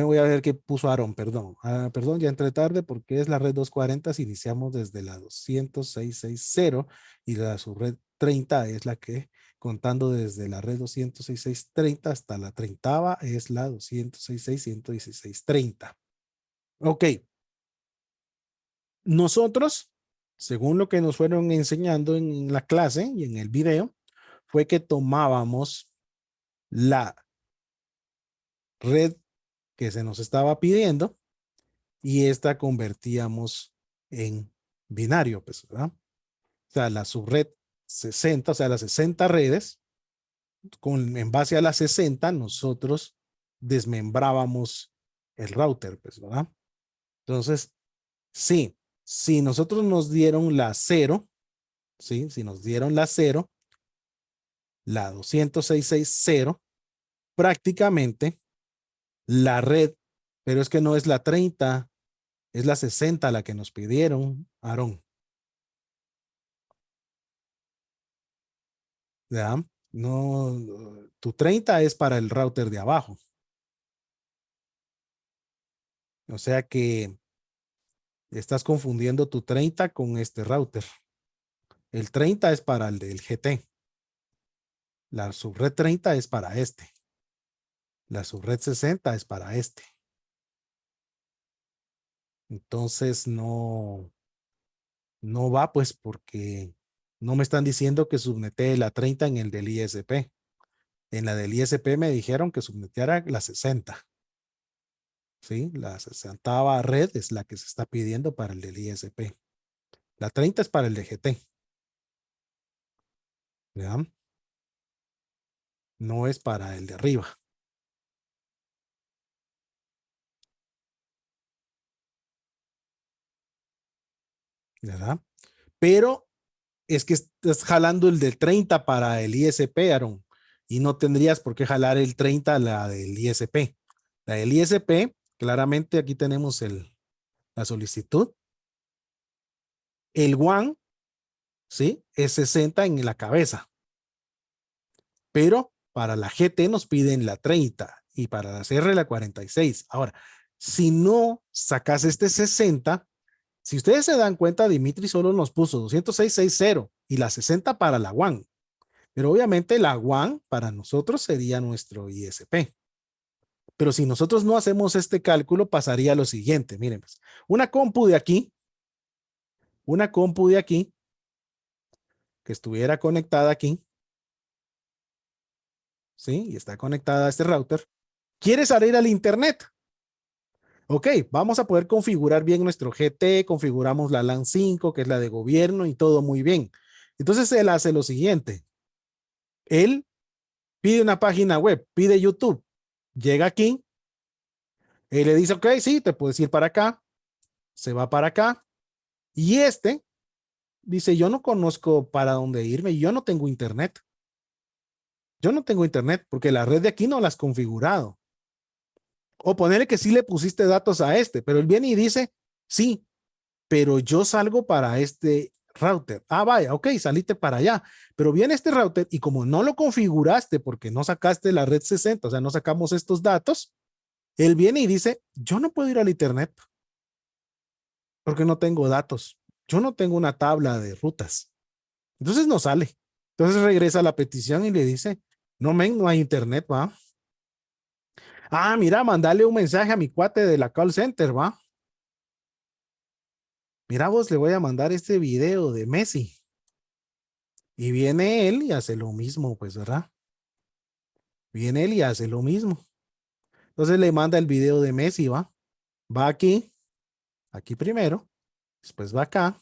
Voy a ver qué puso Aaron, perdón. Perdón, ya entré tarde porque es la red 240, si iniciamos desde la 206.6.0 y la subred 30 es la que, contando desde la red 206.6.30 hasta la 30 es la 206.6.116.30. Ok, nosotros, según lo que nos fueron enseñando en la clase y en el video, fue que tomábamos la red que se nos estaba pidiendo y esta convertíamos en binario, pues, ¿verdad? O sea, la subred 60, o sea, las 60 redes, en base a las 60, nosotros desmembrábamos el router, pues, ¿verdad? Entonces, sí, si nosotros nos dieron la 0, ¿sí? Si nos dieron la 0, la 206.6.0, prácticamente la red, pero es que no es la 30, es la 60 la que nos pidieron, Aarón. ¿Ya? No, tu 30 es para el router de abajo. O sea que estás confundiendo tu 30 con este router. El 30 es para el del GT. La subred 30 es para este. La subred 60 es para este. Entonces no va pues porque no me están diciendo que subnetee la 30 en el del ISP. En la del ISP me dijeron que subneteara la 60. ¿Sí? La 60 red es la que se está pidiendo para el del ISP. La 30 es para el DGT. ¿Ya? No es para el de arriba. ¿Verdad? Pero es que estás jalando el del 30 para el ISP, Aaron, y no tendrías por qué jalar el 30 a la del ISP. La del ISP, claramente aquí tenemos la solicitud. El WAN, ¿sí? Es 60 en la cabeza, pero para la GT nos piden la 30 y para la CR la 46. Ahora, si no sacas este 60, si ustedes se dan cuenta, Dimitri solo nos puso 206.6.0 y la 60 para la WAN. Pero obviamente la WAN para nosotros sería nuestro ISP. Pero si nosotros no hacemos este cálculo, pasaría lo siguiente. Miren, pues, una compu de aquí, que estuviera conectada aquí, ¿sí? Y está conectada a este router, quiere salir al internet. Ok, vamos a poder configurar bien nuestro GT, configuramos la LAN 5, que es la de gobierno y todo muy bien. Entonces él hace lo siguiente. Él pide una página web, pide YouTube, llega aquí, él le dice, ok, sí, te puedes ir para acá, se va para acá. Y este dice, yo no conozco para dónde irme, yo no tengo internet. Yo no tengo internet porque la red de aquí no la has configurado. O ponerle que sí le pusiste datos a este, pero él viene y dice, sí, pero yo salgo para este router. Ah, vaya, ok, saliste para allá. Pero viene este router y como no lo configuraste porque no sacaste la red 60, o sea, no sacamos estos datos, él viene y dice, yo no puedo ir al internet porque no tengo datos. Yo no tengo una tabla de rutas. Entonces no sale. Entonces regresa a la petición y le dice, no, men, no hay internet, va. Ah, mira, mandale un mensaje a mi cuate de la call center, va. Mira vos, le voy a mandar este video de Messi. Y viene él y hace lo mismo, pues, ¿verdad? Viene él y hace lo mismo. Entonces le manda el video de Messi, va. Va aquí, aquí primero, después va acá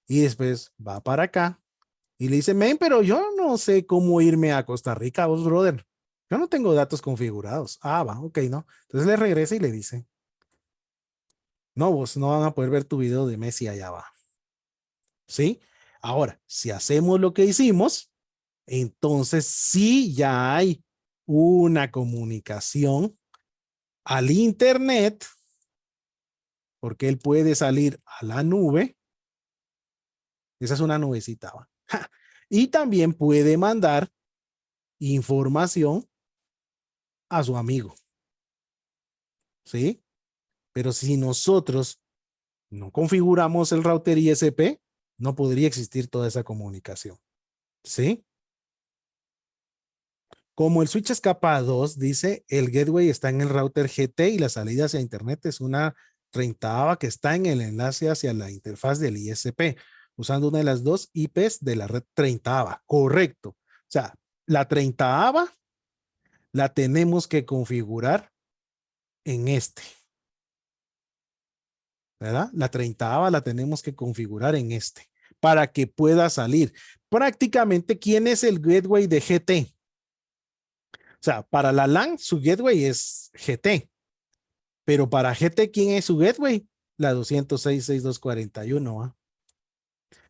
y después va para acá. Y le dice, men, pero yo no sé cómo irme a Costa Rica, vos, brother. Yo no tengo datos configurados. Ah, va, ok, no. Entonces le regresa y le dice, no, vos no van a poder ver tu video de Messi allá va. ¿Sí? Ahora, si hacemos lo que hicimos, entonces sí ya hay una comunicación al Internet, porque él puede salir a la nube. Esa es una nubecita. ¿Va? Y también puede mandar información a su amigo. ¿Sí? Pero si nosotros no configuramos el router ISP, no podría existir toda esa comunicación. ¿Sí? Como el switch es capa 2, dice, el gateway está en el router GT y la salida hacia Internet es una 30ava que está en el enlace hacia la interfaz del ISP, usando una de las dos IPs de la red 30ava. Correcto. O sea, la 30ava la tenemos que configurar en este, ¿verdad? La 30ava la tenemos que configurar en este para que pueda salir. Prácticamente, ¿quién es el gateway de GT? O sea, para la LAN, su gateway es GT. Pero para GT, ¿quién es su gateway? La 206.6.241. ¿Ah?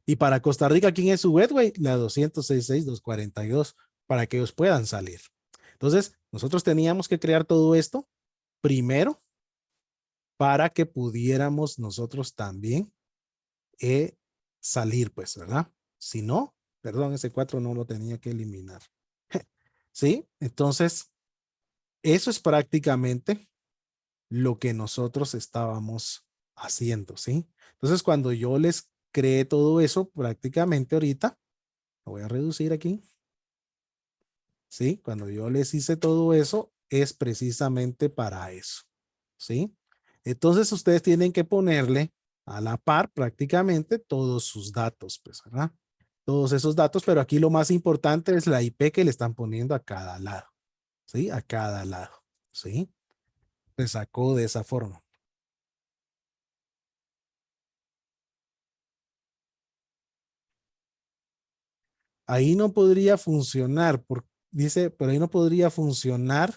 Y para Costa Rica, ¿quién es su gateway? La 206.6.242, para que ellos puedan salir. Entonces, nosotros teníamos que crear todo esto primero para que pudiéramos nosotros también salir, pues, ¿verdad? Si no, perdón, ese 4 no lo tenía que eliminar. ¿Sí? Entonces, eso es prácticamente lo que nosotros estábamos haciendo, ¿sí? Entonces, cuando yo les creé todo eso, prácticamente ahorita, lo voy a reducir aquí, ¿sí? Cuando yo les hice todo eso, es precisamente para eso, ¿sí? Entonces, ustedes tienen que ponerle a la par prácticamente todos sus datos, pues, ¿verdad? Todos esos datos, pero aquí lo más importante es la IP que le están poniendo a cada lado, ¿sí? A cada lado, ¿sí? Se sacó de esa forma. Ahí no podría funcionar, dice, pero ahí no podría funcionar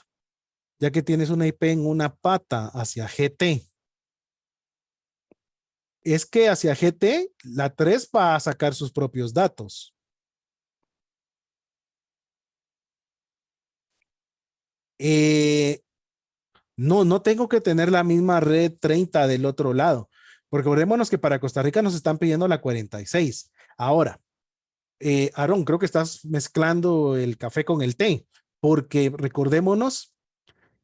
ya que tienes una IP en una pata hacia GT. Es que hacia GT, la 3 va a sacar sus propios datos. Eh, no, no tengo que tener la misma red 30 del otro lado, porque acordémonos que para Costa Rica nos están pidiendo la 46. Ahora, Aaron, creo que estás mezclando el café con el té, porque recordémonos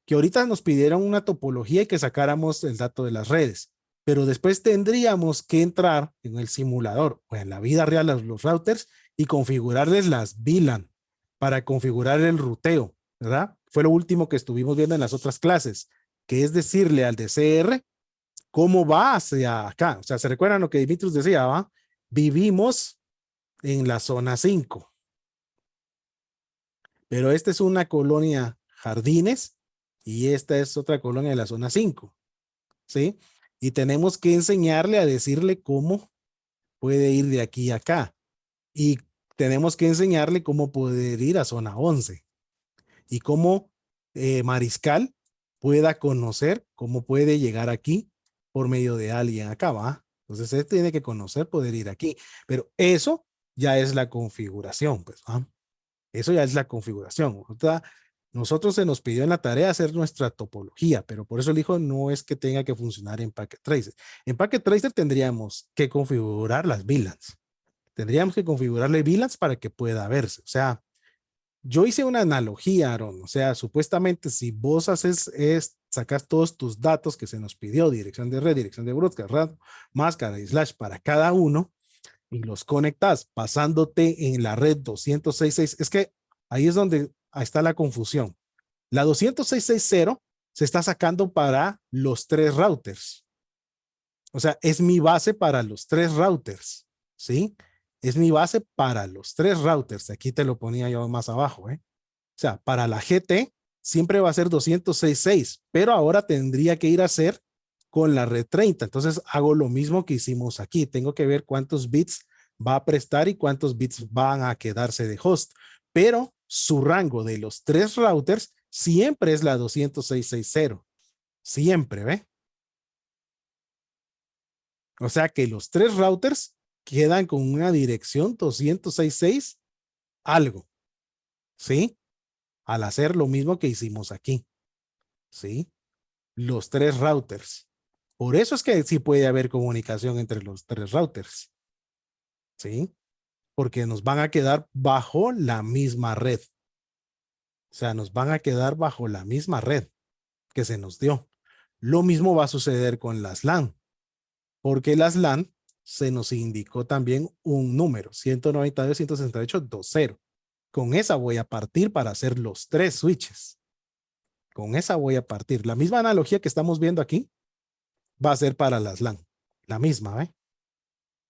que ahorita nos pidieron una topología y que sacáramos el dato de las redes, pero después tendríamos que entrar en el simulador o en la vida real los routers y configurarles las VLAN para configurar el ruteo, ¿verdad? Fue lo último que estuvimos viendo en las otras clases, que es decirle al DCR cómo va hacia acá. O sea, ¿se recuerdan lo que Dimitrios decía? ¿Va? Vivimos en la zona 5, pero esta es una colonia Jardines y esta es otra colonia de la zona 5. ¿sí? Y tenemos que enseñarle a decirle cómo puede ir de aquí a acá. Y tenemos que enseñarle cómo poder ir a zona 11 y cómo Mariscal pueda conocer cómo puede llegar aquí por medio de alguien acá, ¿va? Entonces él tiene que conocer poder ir aquí, pero eso ya es la configuración, pues, ¿va? Eso ya es la configuración. Nosotros se nos pidió en la tarea hacer nuestra topología, pero por eso el hijo no es que tenga que funcionar en Packet Tracer. En Packet Tracer tendríamos que configurar las VLANs. Tendríamos que configurarle VLANs para que pueda verse. O sea, yo hice una analogía, Aaron. O sea, supuestamente si vos sacas todos tus datos que se nos pidió, dirección de red, dirección de broadcast, máscara y slash para cada uno, y los conectas pasándote en la red 266. Es que ahí es donde está la confusión. La 266.0 se está sacando para los tres routers. O sea, es mi base para los tres routers, ¿sí? Es mi base para los tres routers. Aquí te lo ponía yo más abajo, ¿eh? O sea, para la GT siempre va a ser 266, pero ahora tendría que ir a ser con la red 30. Entonces hago lo mismo que hicimos aquí. Tengo que ver cuántos bits va a prestar y cuántos bits van a quedarse de host. Pero su rango de los tres routers siempre es la 266.0. Siempre, ¿ve? O sea que los tres routers quedan con una dirección 266 algo, ¿sí? Al hacer lo mismo que hicimos aquí, ¿sí? Los tres routers. Por eso es que sí puede haber comunicación entre los tres routers, ¿sí? Porque nos van a quedar bajo la misma red. O sea, nos van a quedar bajo la misma red que se nos dio. Lo mismo va a suceder con las LAN, porque las LAN se nos indicó también un número, 192.168.2.0. Con esa voy a partir para hacer los tres switches. Con esa voy a partir. La misma analogía que estamos viendo aquí va a ser para las LAN. La misma, ¿eh?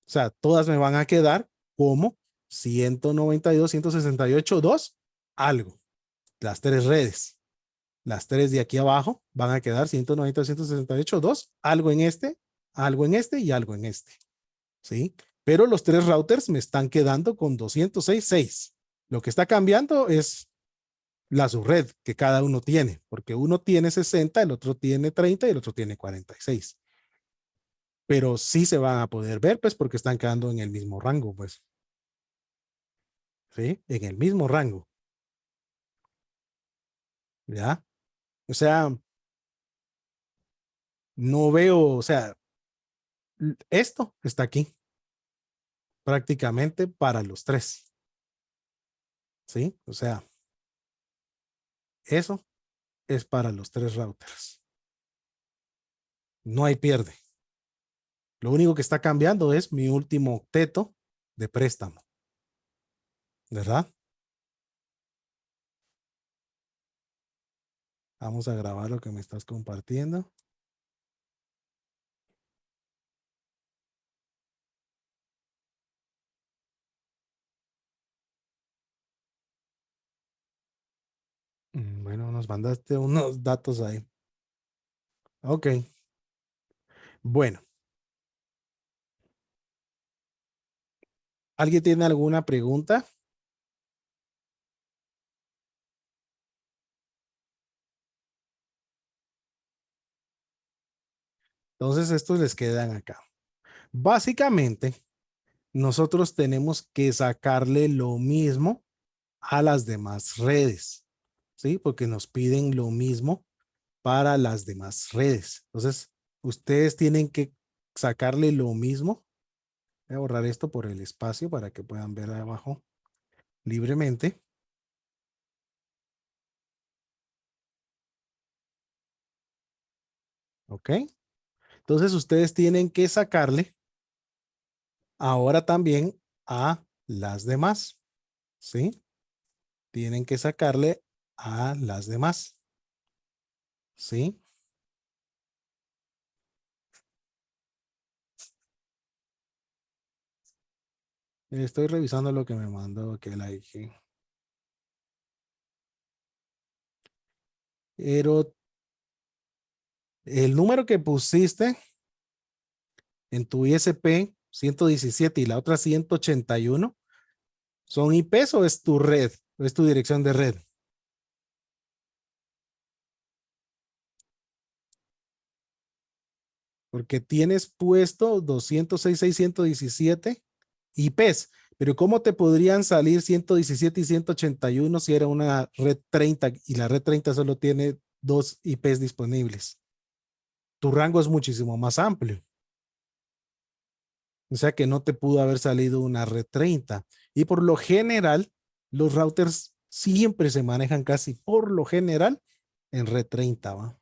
O sea, todas me van a quedar como 192.168.2 algo. Las tres redes. Las tres de aquí abajo van a quedar 192.168.2 algo en este y algo en este. ¿Sí? Pero los tres routers me están quedando con 206.6. Lo que está cambiando es la subred que cada uno tiene, porque uno tiene 60, el otro tiene 30 y el otro tiene 46. Pero sí se van a poder ver, pues, porque están quedando en el mismo rango, pues. ¿Sí? En el mismo rango, ¿ya? O sea, no veo, o sea, esto está aquí prácticamente para los tres, ¿sí? O sea, eso es para los tres routers. No hay pierde. Lo único que está cambiando es mi último octeto de préstamo, ¿verdad? Vamos a grabar lo que me estás compartiendo. Bueno, nos mandaste unos datos ahí. Ok. Bueno, ¿alguien tiene alguna pregunta? Entonces, estos les quedan acá. Básicamente, nosotros tenemos que sacarle lo mismo a las demás redes, ¿sí? Porque nos piden lo mismo para las demás redes. Entonces, ustedes tienen que sacarle lo mismo. Voy a borrar esto por el espacio para que puedan ver abajo libremente. ¿Ok? Entonces, ustedes tienen que sacarle ahora también a las demás, ¿sí? Tienen que sacarle a las demás, ¿sí? Estoy revisando lo que me mandó que la dije. El número que pusiste en tu ISP 117 y la otra 181 son IPs o es tu red, o es tu dirección de red. Porque tienes puesto 206.617 IPs, pero ¿cómo te podrían salir 117 y 181 si era una red 30 y la red 30 solo tiene dos IPs disponibles? Tu rango es muchísimo más amplio. O sea que no te pudo haber salido una red 30. Y por lo general, los routers siempre se manejan casi por lo general en red 30, ¿va?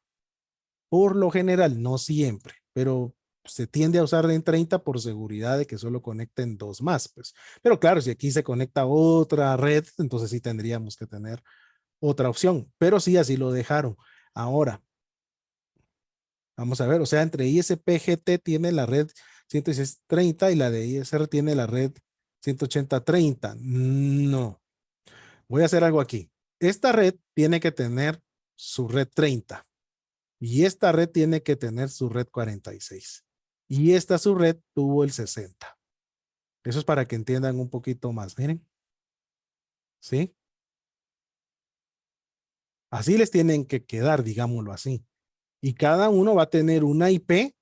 Por lo general, no siempre, pero se tiende a usar en 30 por seguridad de que solo conecten dos más, pues. Pero claro, si aquí se conecta otra red, entonces sí tendríamos que tener otra opción, pero sí así lo dejaron. Ahora, vamos a ver, o sea, entre ISP-GT tiene la red 116.30 y la de ISR tiene la red 180.30. No, voy a hacer algo aquí. Esta red tiene que tener su red 30 y esta red tiene que tener su red 46 y esta su red tuvo el 60. Eso es para que entiendan un poquito más. Miren, ¿sí? Así les tienen que quedar, digámoslo así. Y cada uno va a tener una IP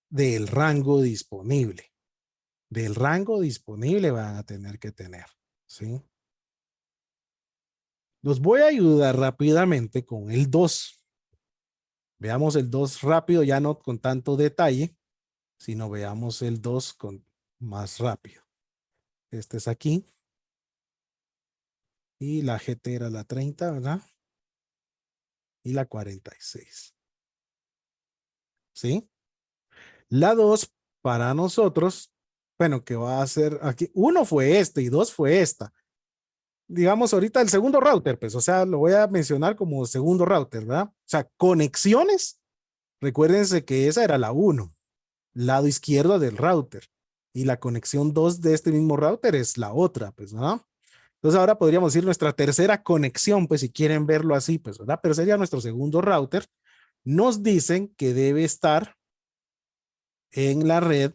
del rango disponible. Del rango disponible van a tener que tener, ¿sí? Los voy a ayudar rápidamente con el 2. Veamos el 2 rápido, ya no con tanto detalle, sino veamos el 2 con más rápido. Este es aquí. Y la GT era la 30, ¿verdad? Y la 46. ¿Sí? La 2 para nosotros, bueno, que va a ser aquí. Uno fue este y dos fue esta. Digamos ahorita el segundo router, pues, o sea, lo voy a mencionar como segundo router, ¿verdad? O sea, conexiones. Recuérdense que esa era la 1, lado izquierdo del router. Y la conexión 2 de este mismo router es la otra, pues, ¿no? Entonces ahora podríamos decir nuestra tercera conexión, pues si quieren verlo así, pues, ¿verdad? Pero sería nuestro segundo router. Nos dicen que debe estar en la red,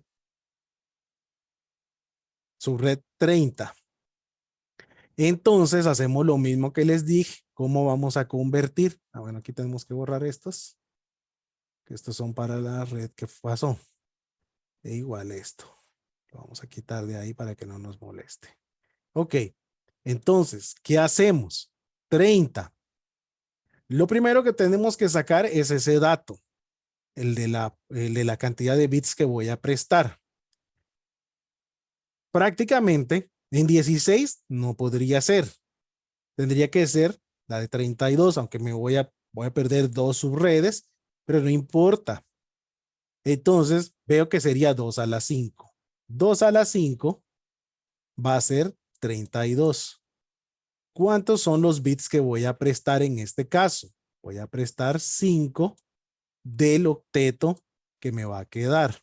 su red 30. Entonces hacemos lo mismo que les dije. ¿Cómo vamos a convertir? Ah, bueno, aquí tenemos que borrar estos, que estos son para la red que pasó. E igual esto. Lo vamos a quitar de ahí para que no nos moleste. Ok, entonces, ¿qué hacemos? 30. Lo primero que tenemos que sacar es ese dato, el de la cantidad de bits que voy a prestar. Prácticamente en 16 no podría ser. Tendría que ser la de 32, aunque voy a perder dos subredes, pero no importa. Entonces veo que sería 2 a la 5. 2 a la 5 va a ser 32. ¿Cuántos son los bits que voy a prestar en este caso? Voy a prestar 5 del octeto que me va a quedar.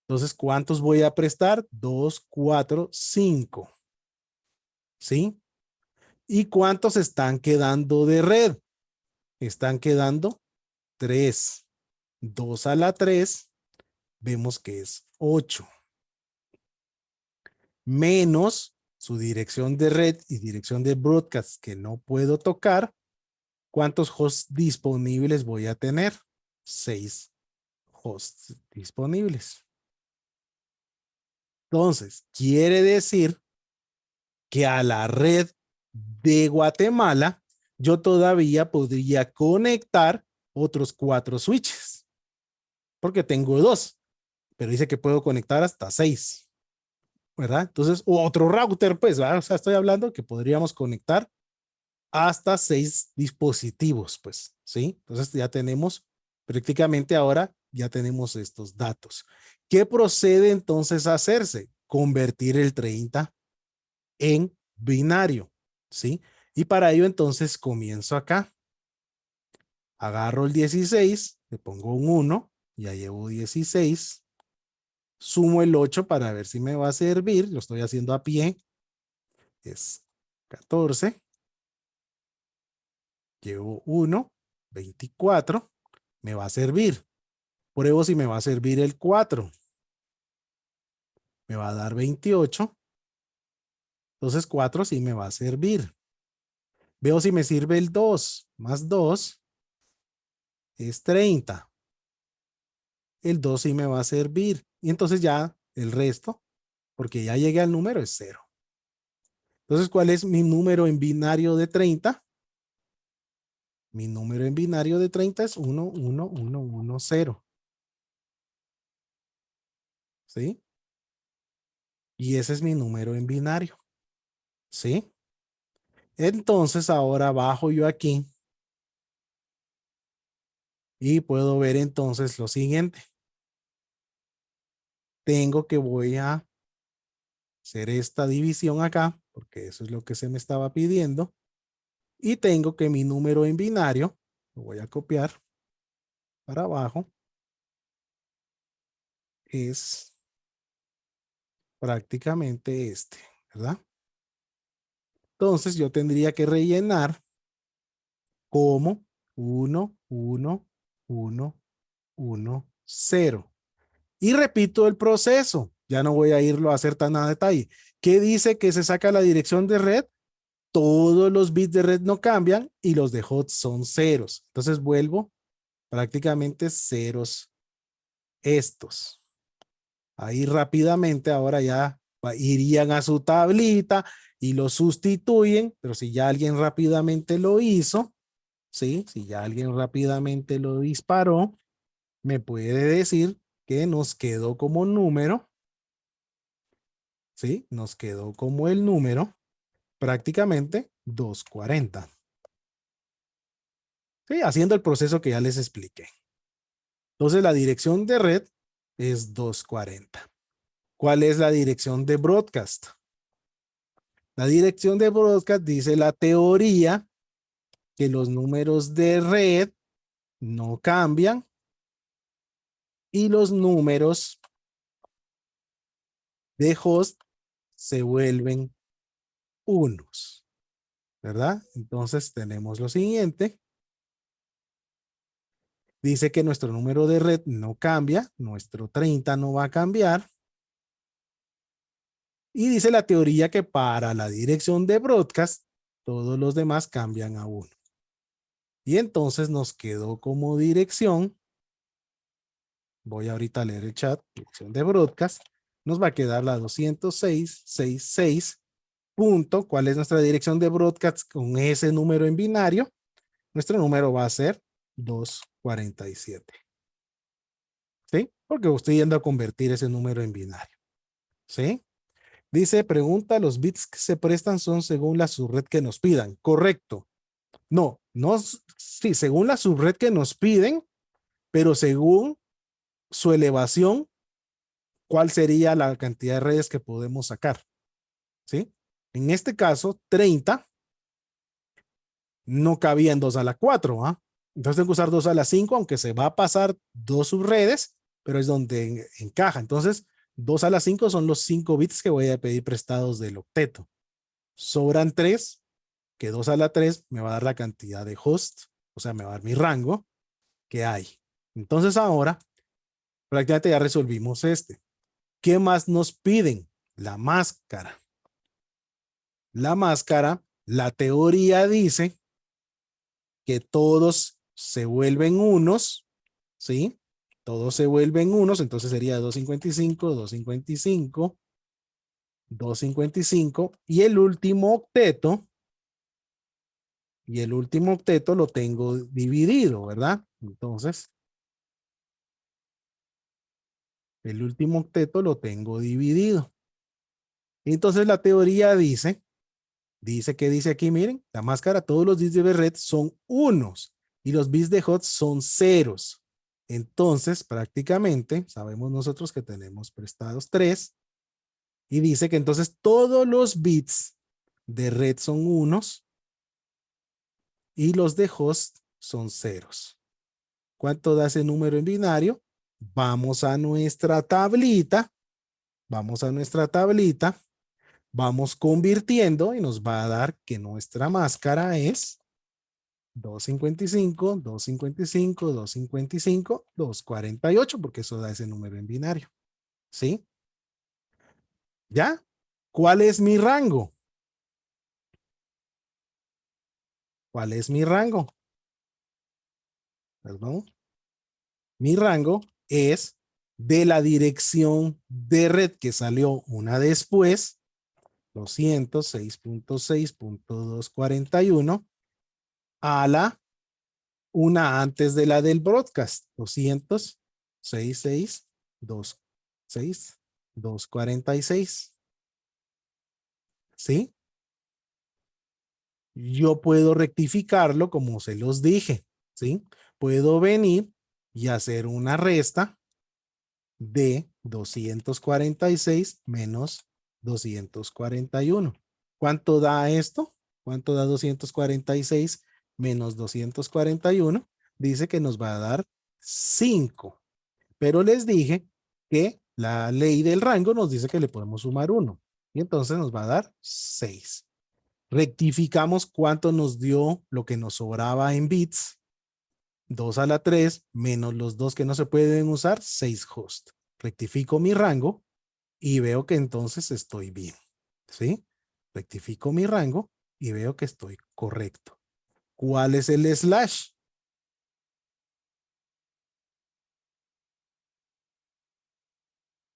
Entonces, ¿cuántos voy a prestar? 2, 4, 5. ¿Sí? ¿Y cuántos están quedando de red? Están quedando 3. 2 a la 3, vemos que es 8. Menos su dirección de red y dirección de broadcast que no puedo tocar. ¿Cuántos hosts disponibles voy a tener? 6 hosts disponibles. Entonces, quiere decir que a la red de Guatemala yo todavía podría conectar otros 4 switches, porque tengo 2, pero dice que puedo conectar hasta 6, ¿verdad? Entonces, otro router, pues, ¿verdad? O sea, estoy hablando que podríamos conectar hasta 6 dispositivos, pues, ¿sí? Entonces ya tenemos prácticamente ahora, ya tenemos estos datos. ¿Qué procede entonces a hacerse? Convertir el 30 en binario, ¿sí? Y para ello entonces comienzo acá. Agarro el 16, le pongo un 1, ya llevo 16, sumo el 8 para ver si me va a servir, lo estoy haciendo a pie, es 14, Llevo 1, 24, me va a servir. Pruebo si me va a servir el 4. Me va a dar 28. Entonces 4 sí me va a servir. Veo si me sirve el 2. Más 2 es 30. El 2 sí me va a servir. Y entonces ya el resto, porque ya llegué al número, es 0. Entonces, ¿cuál es mi número en binario de 30? Mi número en binario de 30 es 1, 1, 1, 1, 0. ¿Sí? Y ese es mi número en binario. ¿Sí? Entonces, ahora bajo yo aquí y puedo ver entonces lo siguiente. Voy a hacer esta división acá, porque eso es lo que se me estaba pidiendo. Y tengo que mi número en binario, lo voy a copiar para abajo, es prácticamente este, ¿verdad? Entonces yo tendría que rellenar como 1, 1, 1, 1, 0. Y repito el proceso. Ya no voy a irlo a hacer tan a detalle. ¿Qué dice que se saca la dirección de red? Todos los bits de red no cambian y los de hot son ceros. Entonces vuelvo prácticamente ceros estos. Ahí rápidamente ahora ya irían a su tablita y lo sustituyen, pero si ya alguien rápidamente lo hizo, ¿sí? Si ya alguien rápidamente lo disparó, me puede decir que nos quedó como número, ¿sí? Nos quedó como el número prácticamente 240. ¿Sí? Haciendo el proceso que ya les expliqué. Entonces la dirección de red es 240. ¿Cuál es la dirección de broadcast? La dirección de broadcast dice la teoría que los números de red no cambian y los números de host se vuelven unos, ¿verdad? Entonces tenemos lo siguiente. Dice que nuestro número de red no cambia, nuestro 30 no va a cambiar. Y dice la teoría que para la dirección de broadcast, todos los demás cambian a 1. Y entonces nos quedó como dirección, voy ahorita a leer el chat, dirección de broadcast, nos va a quedar la 206.66. Punto, ¿cuál es nuestra dirección de broadcast con ese número en binario? Nuestro número va a ser 247. ¿Sí? Porque estoy yendo a convertir ese número en binario. ¿Sí? Dice, pregunta, los bits que se prestan son según la subred que nos pidan. Correcto. No, sí, según la subred que nos piden, pero según su elevación, ¿cuál sería la cantidad de redes que podemos sacar? ¿Sí? En este caso, 30 no cabía en 2 a la 4. ¿Ah? Entonces tengo que usar 2 a la 5, aunque se va a pasar dos subredes, pero es donde encaja. Entonces, 2 a la 5 son los 5 bits que voy a pedir prestados del octeto. Sobran 3, que 2 a la 3 me va a dar la cantidad de host, o sea, me va a dar mi rango que hay. Entonces ahora, prácticamente ya resolvimos este. ¿Qué más nos piden? La máscara. La máscara, la teoría dice que todos se vuelven unos, ¿sí? Todos se vuelven unos, entonces sería 255, 255, 255, y el último octeto lo tengo dividido, ¿verdad? Entonces, el último octeto lo tengo dividido. Entonces la teoría dice que dice aquí, miren, la máscara, todos los bits de red son unos y los bits de hot son ceros. Entonces, prácticamente, sabemos nosotros que tenemos prestados 3 y dice que entonces todos los bits de red son unos y los de host son ceros. ¿Cuánto da ese número en binario? Vamos a nuestra tablita, vamos convirtiendo y nos va a dar que nuestra máscara es 255, 255, 255, 248, porque eso da ese número en binario. ¿Sí? ¿Ya? ¿Cuál es mi rango? ¿Cuál es mi rango? Perdón. Mi rango es de la dirección de red que salió una después, 206.6.241, a la una antes de la del broadcast, 200.662.6.246. ¿Sí? Yo puedo rectificarlo como se los dije. ¿Sí? Puedo venir y hacer una resta de 246 menos 241. ¿Cuánto da esto? ¿Cuánto da 246 menos 241? Dice que nos va a dar 5. Pero les dije que la ley del rango nos dice que le podemos sumar 1. Y entonces nos va a dar 6. Rectificamos cuánto nos dio lo que nos sobraba en bits. 2 a la 3 menos los 2 que no se pueden usar, 6 host. Rectifico mi rango y veo que entonces estoy bien. ¿Sí? Rectifico mi rango y veo que estoy correcto. ¿Cuál es el slash?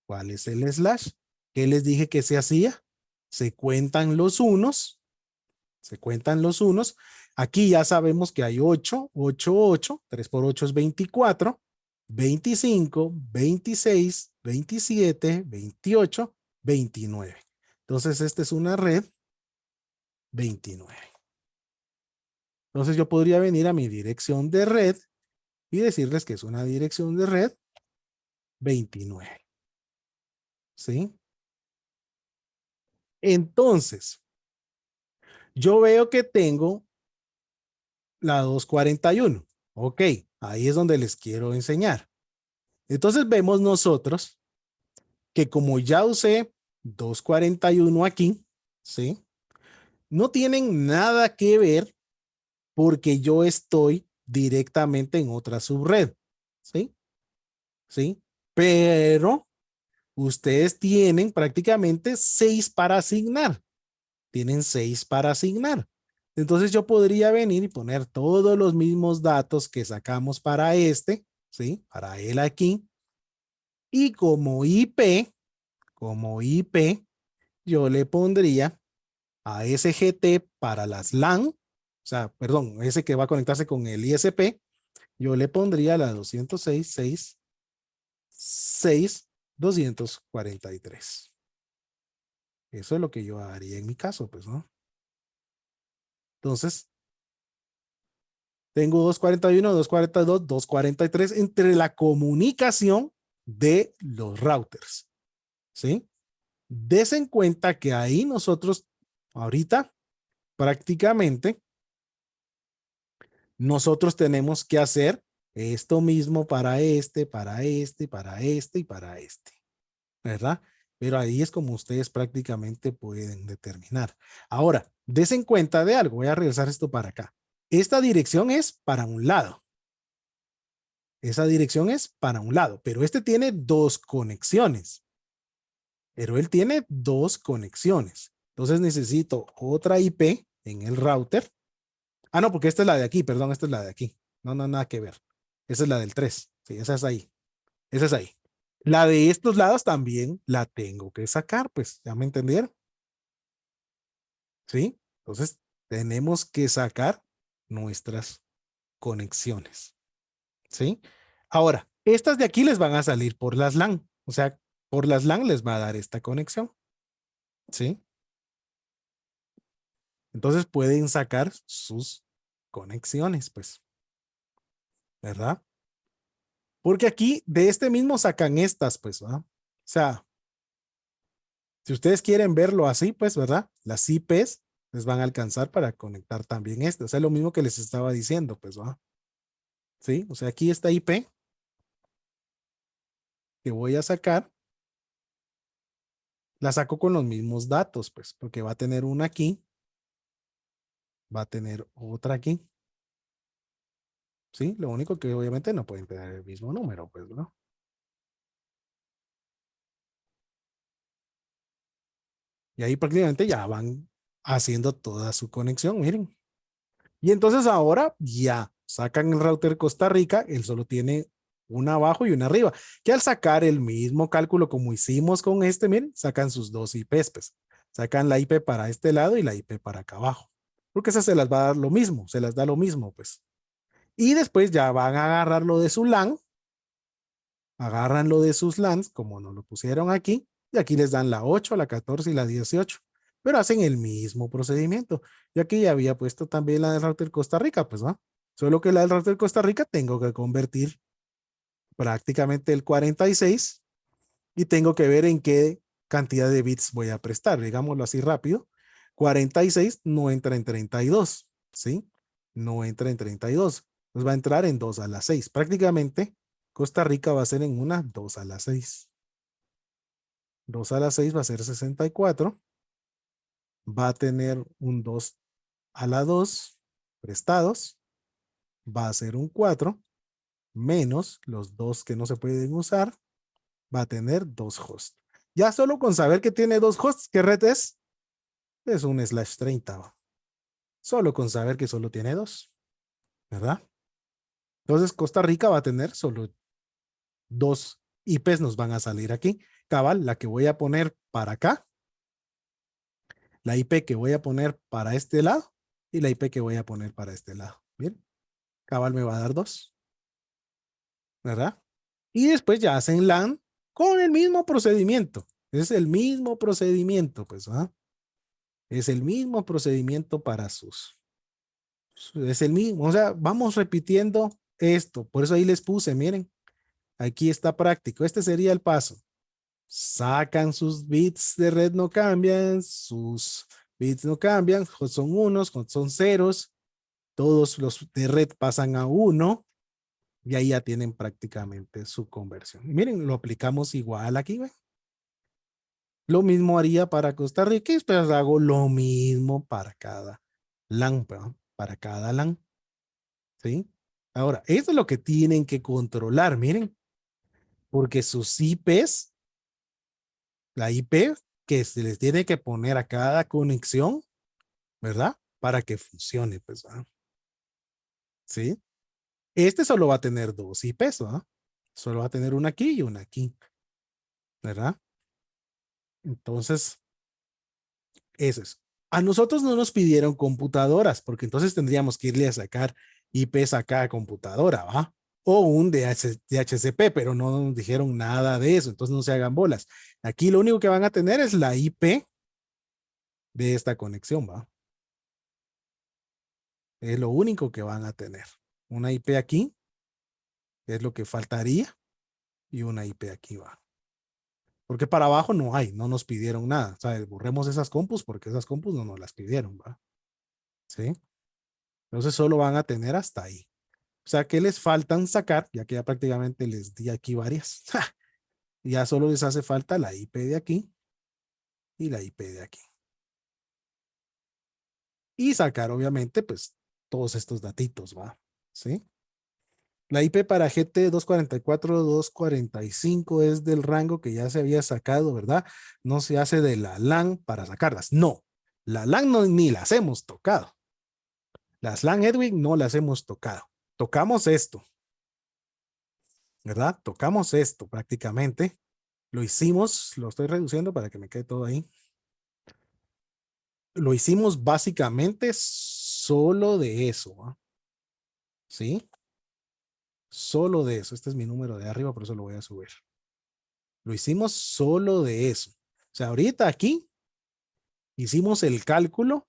¿Cuál es el slash? ¿Qué les dije que se hacía? Se cuentan los unos. Se cuentan los unos. Aquí ya sabemos que hay 8, 8, 8. 3 por 8 es 24. 25, 26, 27, 28, 29. Entonces, esta es una red 29. Entonces, yo podría venir a mi dirección de red y decirles que es una dirección de red 29. ¿Sí? Entonces, yo veo que tengo la 241. Ok, ahí es donde les quiero enseñar. Entonces, vemos nosotros que como ya usé 241 aquí, ¿sí? No tienen nada que ver porque yo estoy directamente en otra subred, ¿sí? ¿Sí? Pero ustedes tienen prácticamente 6 para asignar. Tienen 6 para asignar. Entonces yo podría venir y poner todos los mismos datos que sacamos para este, ¿sí? Para él aquí. Y como IP, yo le pondría a SGT para las LAN, o sea, perdón, ese que va a conectarse con el ISP, yo le pondría la 206.6.6.243. Eso es lo que yo haría en mi caso, pues, ¿no? Entonces, tengo 241, 242, 243 entre la comunicación de los routers, ¿sí? Des en cuenta que ahí nosotros, ahorita, prácticamente, nosotros tenemos que hacer esto mismo para este, para este, para este y para este, ¿verdad? Pero ahí es como ustedes prácticamente pueden determinar. Ahora, des en cuenta de algo. Voy a regresar esto para acá. Esta dirección es para un lado. Esa dirección es para un lado, pero este tiene dos conexiones. Pero él tiene dos conexiones. Entonces necesito otra IP en el router. Ah, no, porque esta es la de aquí, perdón, esta es la de aquí. No, no, nada que ver. Esa es la del 3. Sí, esa es ahí. Esa es ahí. La de estos lados también la tengo que sacar, pues, ¿ya me entendieron? ¿Sí? Entonces, tenemos que sacar nuestras conexiones. ¿Sí? Ahora, estas de aquí les van a salir por las LAN. O sea, por las LAN les va a dar esta conexión. ¿Sí? Entonces pueden sacar sus conexiones, pues, ¿verdad? Porque aquí de este mismo sacan estas, pues, ¿verdad? O sea, si ustedes quieren verlo así, pues, ¿verdad? Las IPs les van a alcanzar para conectar también este. O sea, lo mismo que les estaba diciendo, pues, ¿verdad? Sí, o sea, aquí esta IP que voy a sacar, la saco con los mismos datos, pues, porque va a tener una aquí, va a tener otra aquí ¿sí? Lo único que obviamente no pueden tener el mismo número, pues, ¿no? Y ahí prácticamente ya van haciendo toda su conexión, miren. Y entonces ahora ya sacan el router Costa Rica, él solo tiene una abajo y una arriba, que al sacar el mismo cálculo como hicimos con este, miren, sacan sus dos IPs, pues. Sacan la IP para este lado y la IP para acá abajo. Porque esa se las va a dar lo mismo, se las da lo mismo, pues. Y después ya van a agarrar lo de su LAN, agarran lo de sus LANs, como nos lo pusieron aquí, y aquí les dan la 8, la 14 y la 18, pero hacen el mismo procedimiento. Y aquí ya había puesto también la del router Costa Rica, pues, ¿no? Solo que la del router Costa Rica tengo que convertir prácticamente el 46 y tengo que ver en qué cantidad de bits voy a prestar, digámoslo así rápido. 46 no entra en 32, ¿sí? No entra en 32. Nos va a entrar en 2 a la 6. Prácticamente Costa Rica va a ser en una 2 a la 6. 2 a la 6 va a ser 64. Va a tener un 2 a la 2 prestados. Va a ser un 4 menos los dos que no se pueden usar. Va a tener dos hosts. Ya solo con saber que tiene dos hosts, ¿qué red es? Es un slash 30. Solo con saber que solo tiene dos, ¿verdad? Entonces Costa Rica va a tener solo dos IPs nos van a salir aquí. Cabal, la que voy a poner para acá, la IP que voy a poner para este lado y la IP que voy a poner para este lado. Bien, cabal me va a dar dos, ¿verdad? Y después ya hacen LAN con el mismo procedimiento. Es el mismo procedimiento, pues, ¿verdad? Es el mismo procedimiento para es el mismo. O sea, vamos repitiendo esto. Por eso ahí les puse, miren, aquí está práctico. Este sería el paso. Sacan sus bits de red, no cambian, sus bits no cambian, son unos, son ceros, todos los de red pasan a uno y ahí ya tienen prácticamente su conversión. Y miren, lo aplicamos igual aquí, ¿ve? Lo mismo haría para Costa Rica y después hago lo mismo para cada LAN, para cada LAN, ¿sí? Ahora, esto es lo que tienen que controlar, miren, porque sus IPs, la IP que se les tiene que poner a cada conexión, ¿verdad? Para que funcione, pues, ¿verdad? ¿Sí? Este solo va a tener dos IPs, ¿verdad? Solo va a tener una aquí y una aquí, ¿verdad? Entonces, eso es. A nosotros no nos pidieron computadoras, porque entonces tendríamos que irle a sacar IPs a cada computadora, ¿va? O un DHCP, pero no nos dijeron nada de eso, entonces no se hagan bolas. Aquí lo único que van a tener es la IP de esta conexión, ¿va? Es lo único que van a tener. Una IP aquí es lo que faltaría y una IP aquí va. Porque para abajo no hay, no nos pidieron nada. O sea, borremos esas compus porque esas compus no nos las pidieron, ¿va? ¿Sí? Entonces solo van a tener hasta ahí. O sea, que les faltan sacar, ya que ya prácticamente les di aquí varias. Ya solo les hace falta la IP de aquí y la IP de aquí. Y sacar, obviamente, pues todos estos datitos, ¿va? ¿Sí? La IP para GT 244.245 es del rango que ya se había sacado, ¿verdad? No se hace de la LAN para sacarlas. No, la LAN no, ni las hemos tocado. Las LAN Edwin no las hemos tocado. Tocamos esto, ¿verdad? Tocamos esto prácticamente. Lo hicimos, lo estoy reduciendo para que me quede todo ahí. Lo hicimos básicamente solo de eso, ¿eh? ¿Sí? Solo de eso. Este es mi número de arriba, por eso lo voy a subir. Lo hicimos solo de eso. O sea, ahorita aquí hicimos el cálculo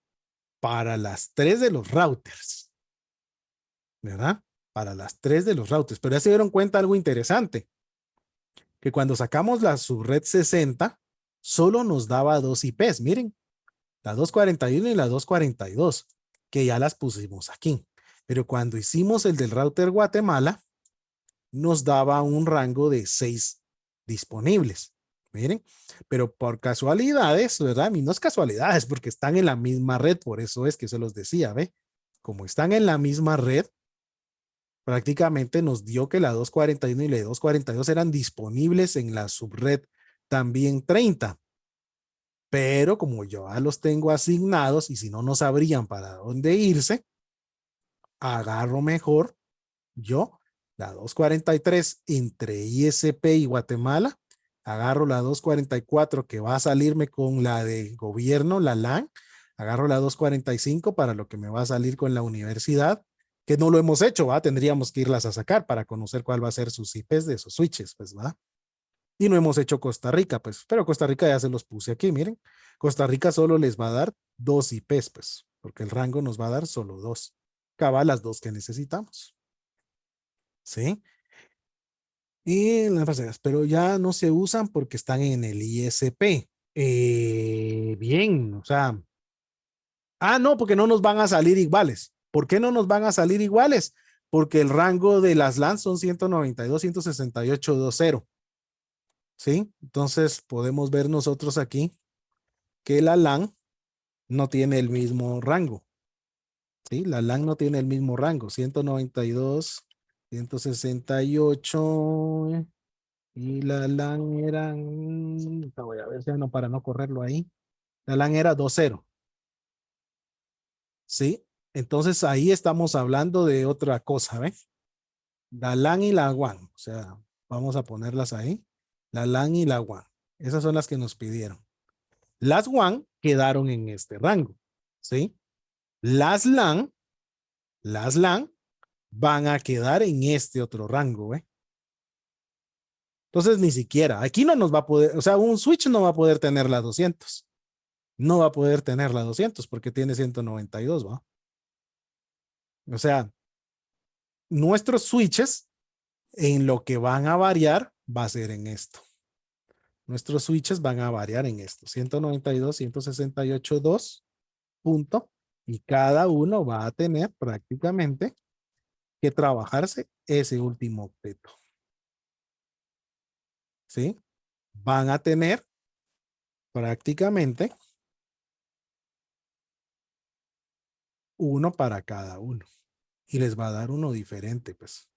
para las tres de los routers, ¿verdad? Para las tres de los routers. Pero ya se dieron cuenta algo interesante, que cuando sacamos la subred 60, solo nos daba dos IPs. Miren, la 241 y la 242, que ya las pusimos aquí. Pero cuando hicimos el del router Guatemala, nos daba un rango de 6 disponibles. Miren, pero por casualidades, ¿verdad? Y no es casualidades porque están en la misma red, por eso es que se los decía, ¿ve? Como están en la misma red, prácticamente nos dio que la 241 y la 242 eran disponibles en la subred también 30. Pero como yo ya los tengo asignados y si no, no sabrían para dónde irse, agarro mejor yo la 243 entre ISP y Guatemala, agarro la 244 que va a salirme con la de gobierno, la LAN, agarro la 245 para lo que me va a salir con la universidad, que no lo hemos hecho, ¿va? Tendríamos que irlas a sacar para conocer cuál va a ser sus IPs de esos switches, pues, ¿va? Y no hemos hecho Costa Rica, pues, pero Costa Rica ya se los puse aquí, miren. Costa Rica solo les va a dar 2 IPs, pues, porque el rango nos va a dar solo 2. Cabal las 2 que necesitamos. ¿Sí? Y las bases, pero ya no se usan porque están en el ISP. Bien, o sea, no, porque no nos van a salir iguales. ¿Por qué no nos van a salir iguales? Porque el rango de las LAN son 192, 168, 20. ¿Sí? Entonces podemos ver nosotros aquí que la LAN no tiene el mismo rango. ¿Sí? La LAN no tiene el mismo rango. 192, 168. Y la LAN era, voy a ver si no, para no correrlo ahí. La LAN era 2.0. ¿Sí? Entonces ahí estamos hablando de otra cosa, ¿ves? La LAN y la WAN. O sea, vamos a ponerlas ahí. La LAN y la WAN. Esas son las que nos pidieron. Las WAN quedaron en este rango. ¿Sí? Las LAN, las LAN van a quedar en este otro rango, ¿ves? Entonces ni siquiera, aquí no nos va a poder, o sea, un switch no va a poder tener la 200. No va a poder tener la 200 porque tiene 192, ¿va? O sea, nuestros switches en lo que van a variar va a ser en esto. Nuestros switches van a variar en esto. 192, 168, 2, punto. Y cada uno va a tener prácticamente que trabajarse ese último octeto. ¿Sí? Van a tener prácticamente uno para cada uno. Y les va a dar uno diferente, pues.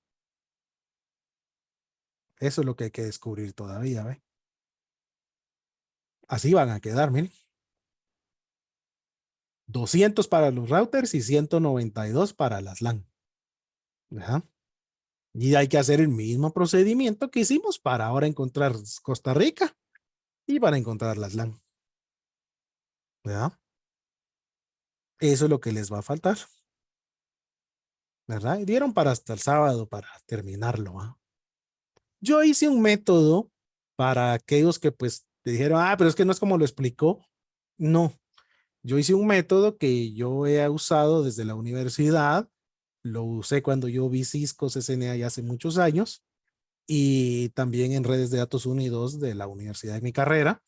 Eso es lo que hay que descubrir todavía, ¿ve? Así van a quedar, miren. 200 para los routers y 192 para las LAN. ¿Verdad? Y hay que hacer el mismo procedimiento que hicimos para ahora encontrar Costa Rica y para encontrar las LAN. ¿Verdad? Eso es lo que les va a faltar. ¿Verdad? Y dieron para hasta el sábado para terminarlo. ¿Ah? Yo hice un método para aquellos que pues te dijeron, pero es que no es como lo explicó. No, yo hice un método que yo he usado desde la universidad. Lo usé cuando yo vi Cisco CCNA ya hace muchos años y también en redes de datos 1 y 2 de la universidad de mi carrera.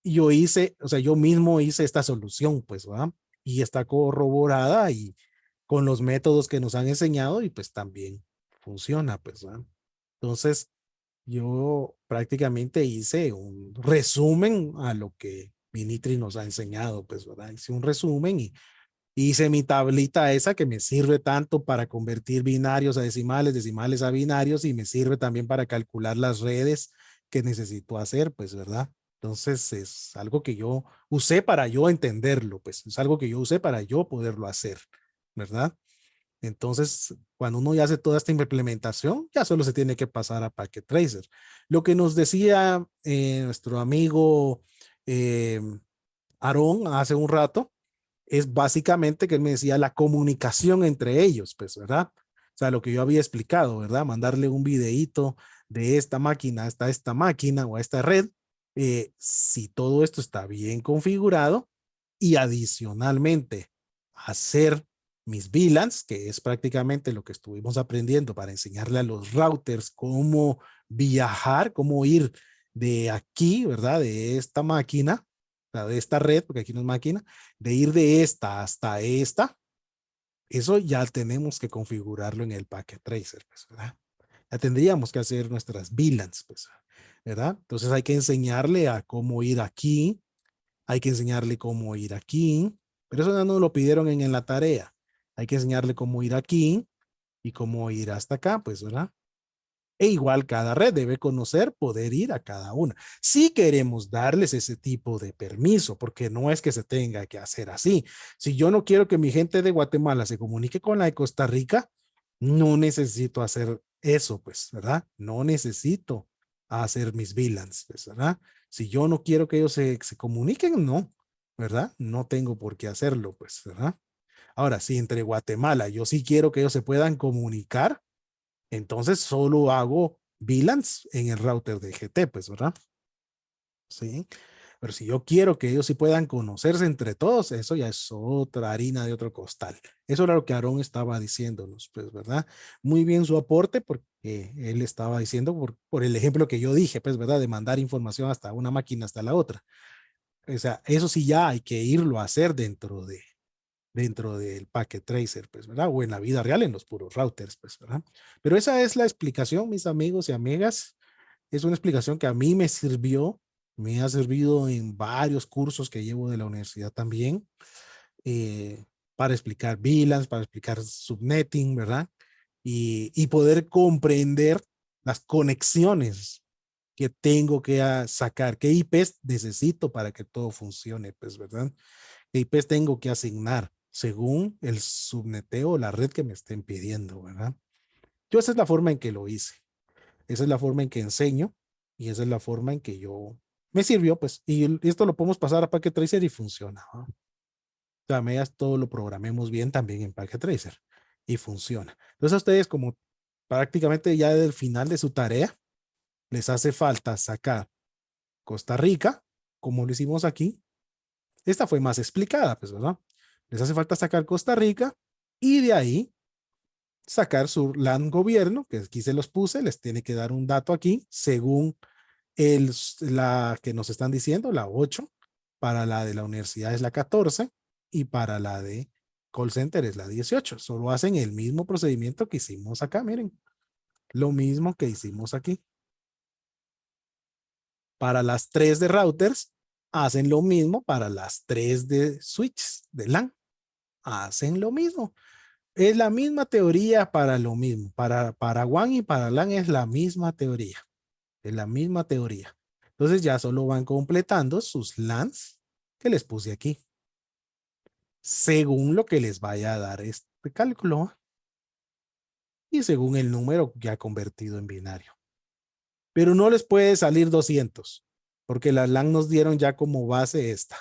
Y yo hice, o sea, yo mismo hice esta solución, pues, ¿verdad? Y está corroborada y con los métodos que nos han enseñado y pues también funciona, pues, ¿verdad? Entonces, yo prácticamente hice un resumen a lo que Minitri nos ha enseñado, pues, ¿verdad? Hice un resumen y hice mi tablita esa que me sirve tanto para convertir binarios a decimales, decimales a binarios y me sirve también para calcular las redes que necesito hacer, pues, ¿verdad? Entonces es algo que yo usé para yo entenderlo, pues es algo que yo usé para yo poderlo hacer, ¿verdad? Entonces, cuando uno ya hace toda esta implementación, ya solo se tiene que pasar a Packet Tracer. Lo que nos decía nuestro amigo eh, Aarón hace un rato, es básicamente que él me decía la comunicación entre ellos, pues, ¿verdad? O sea, lo que yo había explicado, ¿verdad? Mandarle un videíto de esta máquina hasta esta máquina o a esta red, si todo esto está bien configurado y adicionalmente hacer mis VLANs, que es prácticamente lo que estuvimos aprendiendo para enseñarle a los routers cómo viajar, cómo ir de aquí, ¿verdad? De esta máquina, de esta red, porque aquí no es máquina, de ir de esta hasta esta, eso ya tenemos que configurarlo en el Packet Tracer, pues, ¿verdad? Ya tendríamos que hacer nuestras VLANs, pues, ¿verdad? Entonces hay que enseñarle a cómo ir aquí, hay que enseñarle cómo ir aquí, pero eso ya nos lo pidieron en la tarea. Hay que enseñarle cómo ir aquí, y cómo ir hasta acá, pues, ¿verdad? E igual cada red debe conocer, poder ir a cada una. Si queremos darles ese tipo de permiso, porque no es que se tenga que hacer así. Si yo no quiero que mi gente de Guatemala se comunique con la de Costa Rica, no necesito hacer eso, pues, ¿verdad? No necesito hacer mis VLANs, pues, ¿verdad? Si yo no quiero que ellos se comuniquen, no, ¿verdad? No tengo por qué hacerlo, pues, ¿verdad? Ahora, si entre Guatemala yo sí quiero que ellos se puedan comunicar, entonces solo hago VLANs en el router de GT, pues, ¿verdad? Sí. Pero si yo quiero que ellos sí puedan conocerse entre todos, eso ya es otra harina de otro costal. Eso era lo que Aarón estaba diciéndonos, pues, ¿verdad? Muy bien su aporte, porque él estaba diciendo por el ejemplo que yo dije, pues, ¿verdad? De mandar información hasta una máquina hasta la otra. O sea, eso sí ya hay que irlo a hacer dentro del packet tracer, pues, ¿verdad? O en la vida real, en los puros routers, pues, ¿verdad? Pero esa es la explicación, mis amigos y amigas. Es una explicación que a mí me sirvió, me ha servido en varios cursos que llevo de la universidad también, para explicar VLANs, para explicar subnetting, ¿verdad? Y poder comprender las conexiones que tengo que sacar, qué IPs necesito para que todo funcione, pues, ¿verdad? ¿Qué IPs tengo que asignar según el subneteo o la red que me estén pidiendo, ¿verdad? Yo esa es la forma en que lo hice. Esa es la forma en que enseño y esa es la forma en que yo me sirvió, pues, y esto lo podemos pasar a Packet Tracer y funciona, ¿no? O sea, medias todo lo programemos bien también en Packet Tracer y funciona. Entonces a ustedes como prácticamente ya del final de su tarea, les hace falta sacar Costa Rica, como lo hicimos aquí. Esta fue más explicada, pues, ¿verdad? Les hace falta sacar Costa Rica y de ahí sacar su LAN gobierno, que aquí se los puse, les tiene que dar un dato aquí según la que nos están diciendo, la 8, para la de la universidad es la 14 y para la de call center es la 18. Solo hacen el mismo procedimiento que hicimos acá, miren, lo mismo que hicimos aquí. Para las 3 de routers, hacen lo mismo para las 3 de switches de LAN. Hacen lo mismo. Es la misma teoría para lo mismo. Para WAN y para LAN es la misma teoría. Es la misma teoría. Entonces ya solo van completando sus LANs que les puse aquí, según lo que les vaya a dar este cálculo y según el número ya convertido en binario. Pero no les puede salir 200, porque las LAN nos dieron ya como base esta.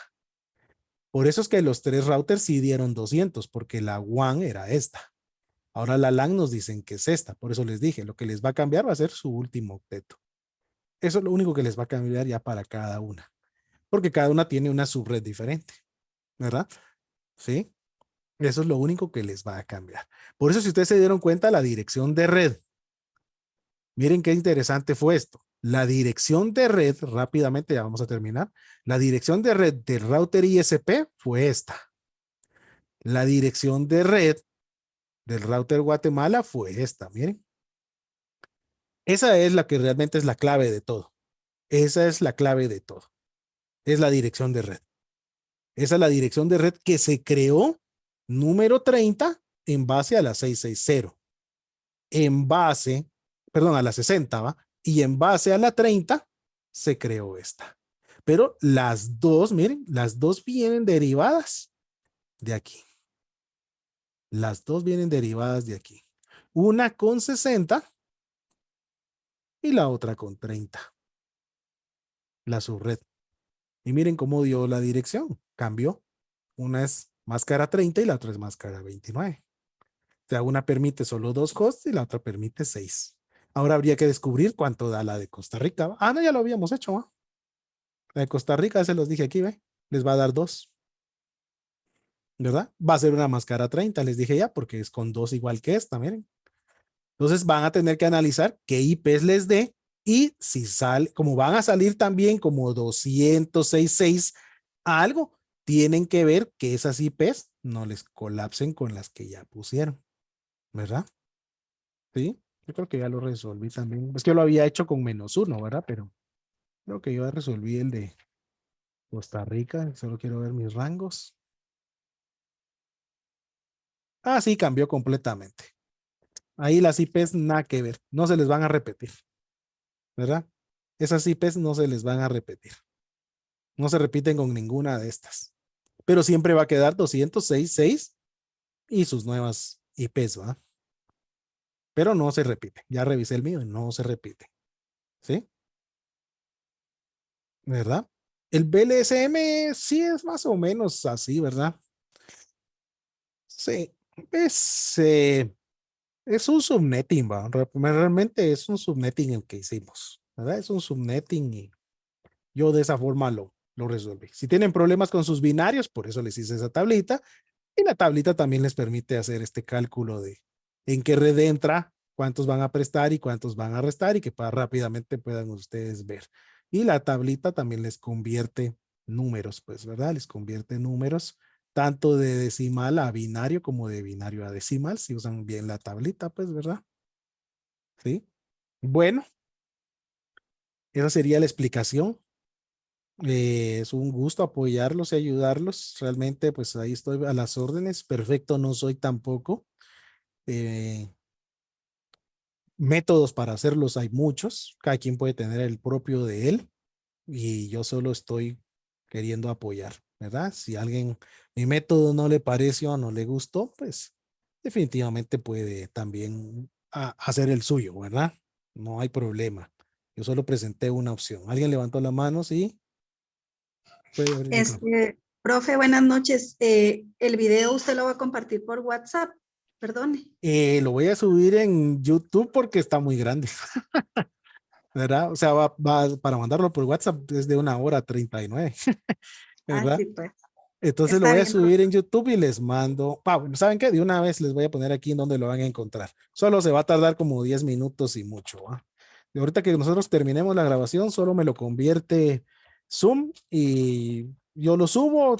Por eso es que los 3 routers sí dieron 200, porque la WAN era esta. Ahora la LAN nos dicen que es esta. Por eso les dije, lo que les va a cambiar va a ser su último octeto. Eso es lo único que les va a cambiar ya para cada una, porque cada una tiene una subred diferente, ¿verdad? ¿Sí? Eso es lo único que les va a cambiar. Por eso, si ustedes se dieron cuenta, la dirección de red, miren qué interesante fue esto. La dirección de red, rápidamente, ya vamos a terminar. La dirección de red del router ISP fue esta. La dirección de red del router Guatemala fue esta, miren. Esa es la que realmente es la clave de todo. Esa es la clave de todo. Es la dirección de red. Esa es la dirección de red que se creó número 30 en base a la 660. En base, perdón, a la 60, ¿va? Y en base a la 30 se creó esta. Pero las dos, miren, las dos vienen derivadas de aquí. Las dos vienen derivadas de aquí. Una con 60 y la otra con 30. La subred. Y miren cómo dio la dirección. Cambió. Una es máscara 30 y la otra es máscara 29. O sea, una permite solo 2 hosts y la otra permite 6. Ahora habría que descubrir cuánto da la de Costa Rica. Ah, no, ya lo habíamos hecho. ¿Va? La de Costa Rica, se los dije aquí, ¿ve? Les va a dar 2, ¿verdad? Va a ser una máscara 30, les dije ya, porque es con 2 igual que esta, miren. Entonces van a tener que analizar qué IPs les dé y si sale, como van a salir también como 266 algo, tienen que ver que esas IPs no les colapsen con las que ya pusieron, ¿verdad? Sí, yo creo que ya lo resolví también. Es que yo lo había hecho con -1, ¿verdad? Pero creo que yo ya resolví el de Costa Rica. Solo quiero ver mis rangos. Ah, sí, cambió completamente. Ahí las IPs nada que ver, no se les van a repetir, ¿verdad? Esas IPs no se les van a repetir, no se repiten con ninguna de estas, pero siempre va a quedar 206.6 y sus nuevas IPs, ¿va? Pero no se repite. Ya revisé el mío y no se repite, ¿sí? ¿Verdad? El BLSM sí es más o menos así, ¿verdad? Sí, es, eh, es un subnetting, ¿va? Realmente es un subnetting el que hicimos, ¿verdad? Es un subnetting y yo de esa forma lo resolví. Si tienen problemas con sus binarios, por eso les hice esa tablita. Y la tablita también les permite hacer este cálculo de en qué red entra, cuántos van a prestar y cuántos van a restar y que para rápidamente puedan ustedes ver. Y la tablita también les convierte números, pues, ¿verdad? Les convierte números tanto de decimal a binario como de binario a decimal, si usan bien la tablita, pues, ¿verdad? Sí. Bueno, esa sería la explicación. Es un gusto apoyarlos y ayudarlos. Realmente, pues ahí estoy a las órdenes. Perfecto, no soy tampoco. Eh, Métodos para hacerlos hay muchos. Cada quien puede tener el propio de él y yo solo estoy queriendo apoyar, ¿verdad? Si a alguien mi método no le pareció o no le gustó, pues definitivamente puede también hacer el suyo, ¿verdad? No hay problema. Yo solo presenté una opción. Alguien levantó la mano, sí, puede abrir el micrófono. Profe, buenas noches. El video usted lo va a compartir por WhatsApp, perdone. Lo voy a subir en YouTube porque está muy grande, ¿verdad? O sea, para mandarlo por WhatsApp es de 1 hora 39, Ah, ¿verdad? sí, pues. Entonces lo Está voy a bien, subir profe. en YouTube y les mando. Bueno, ¿saben qué? De una vez les voy a poner aquí en donde lo van a encontrar. Solo se va a tardar como 10 minutos y mucho, ¿va? Y ahorita que nosotros terminemos la grabación, solo me lo convierte Zoom y yo lo subo.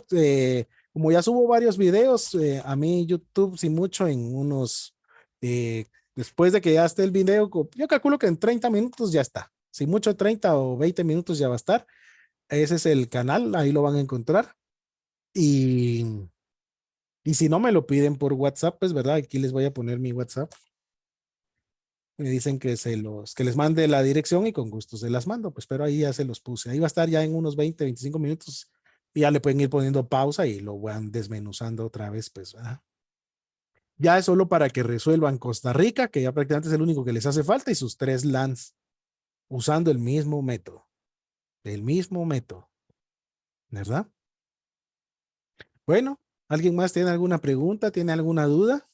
Como ya subo varios videos, a mí YouTube, sin mucho, en unos, eh, después de que ya esté el video, yo calculo que en 30 minutos ya está. Si mucho, 30 o 20 minutos ya va a estar. Ese es el canal, ahí lo van a encontrar. Y, y si no me lo piden por WhatsApp, pues verdad, aquí les voy a poner mi WhatsApp. Me dicen que les mande la dirección y con gusto se las mando, pues pero ahí ya se los puse. Ahí va a estar ya en unos 20, 25 minutos y ya le pueden ir poniendo pausa y lo van desmenuzando otra vez, pues, ¿verdad? Ya es solo para que resuelvan Costa Rica, que ya prácticamente es el único que les hace falta, y sus 3 LANs usando el mismo método, ¿verdad? Bueno, ¿alguien más tiene alguna pregunta? ¿Tiene alguna duda?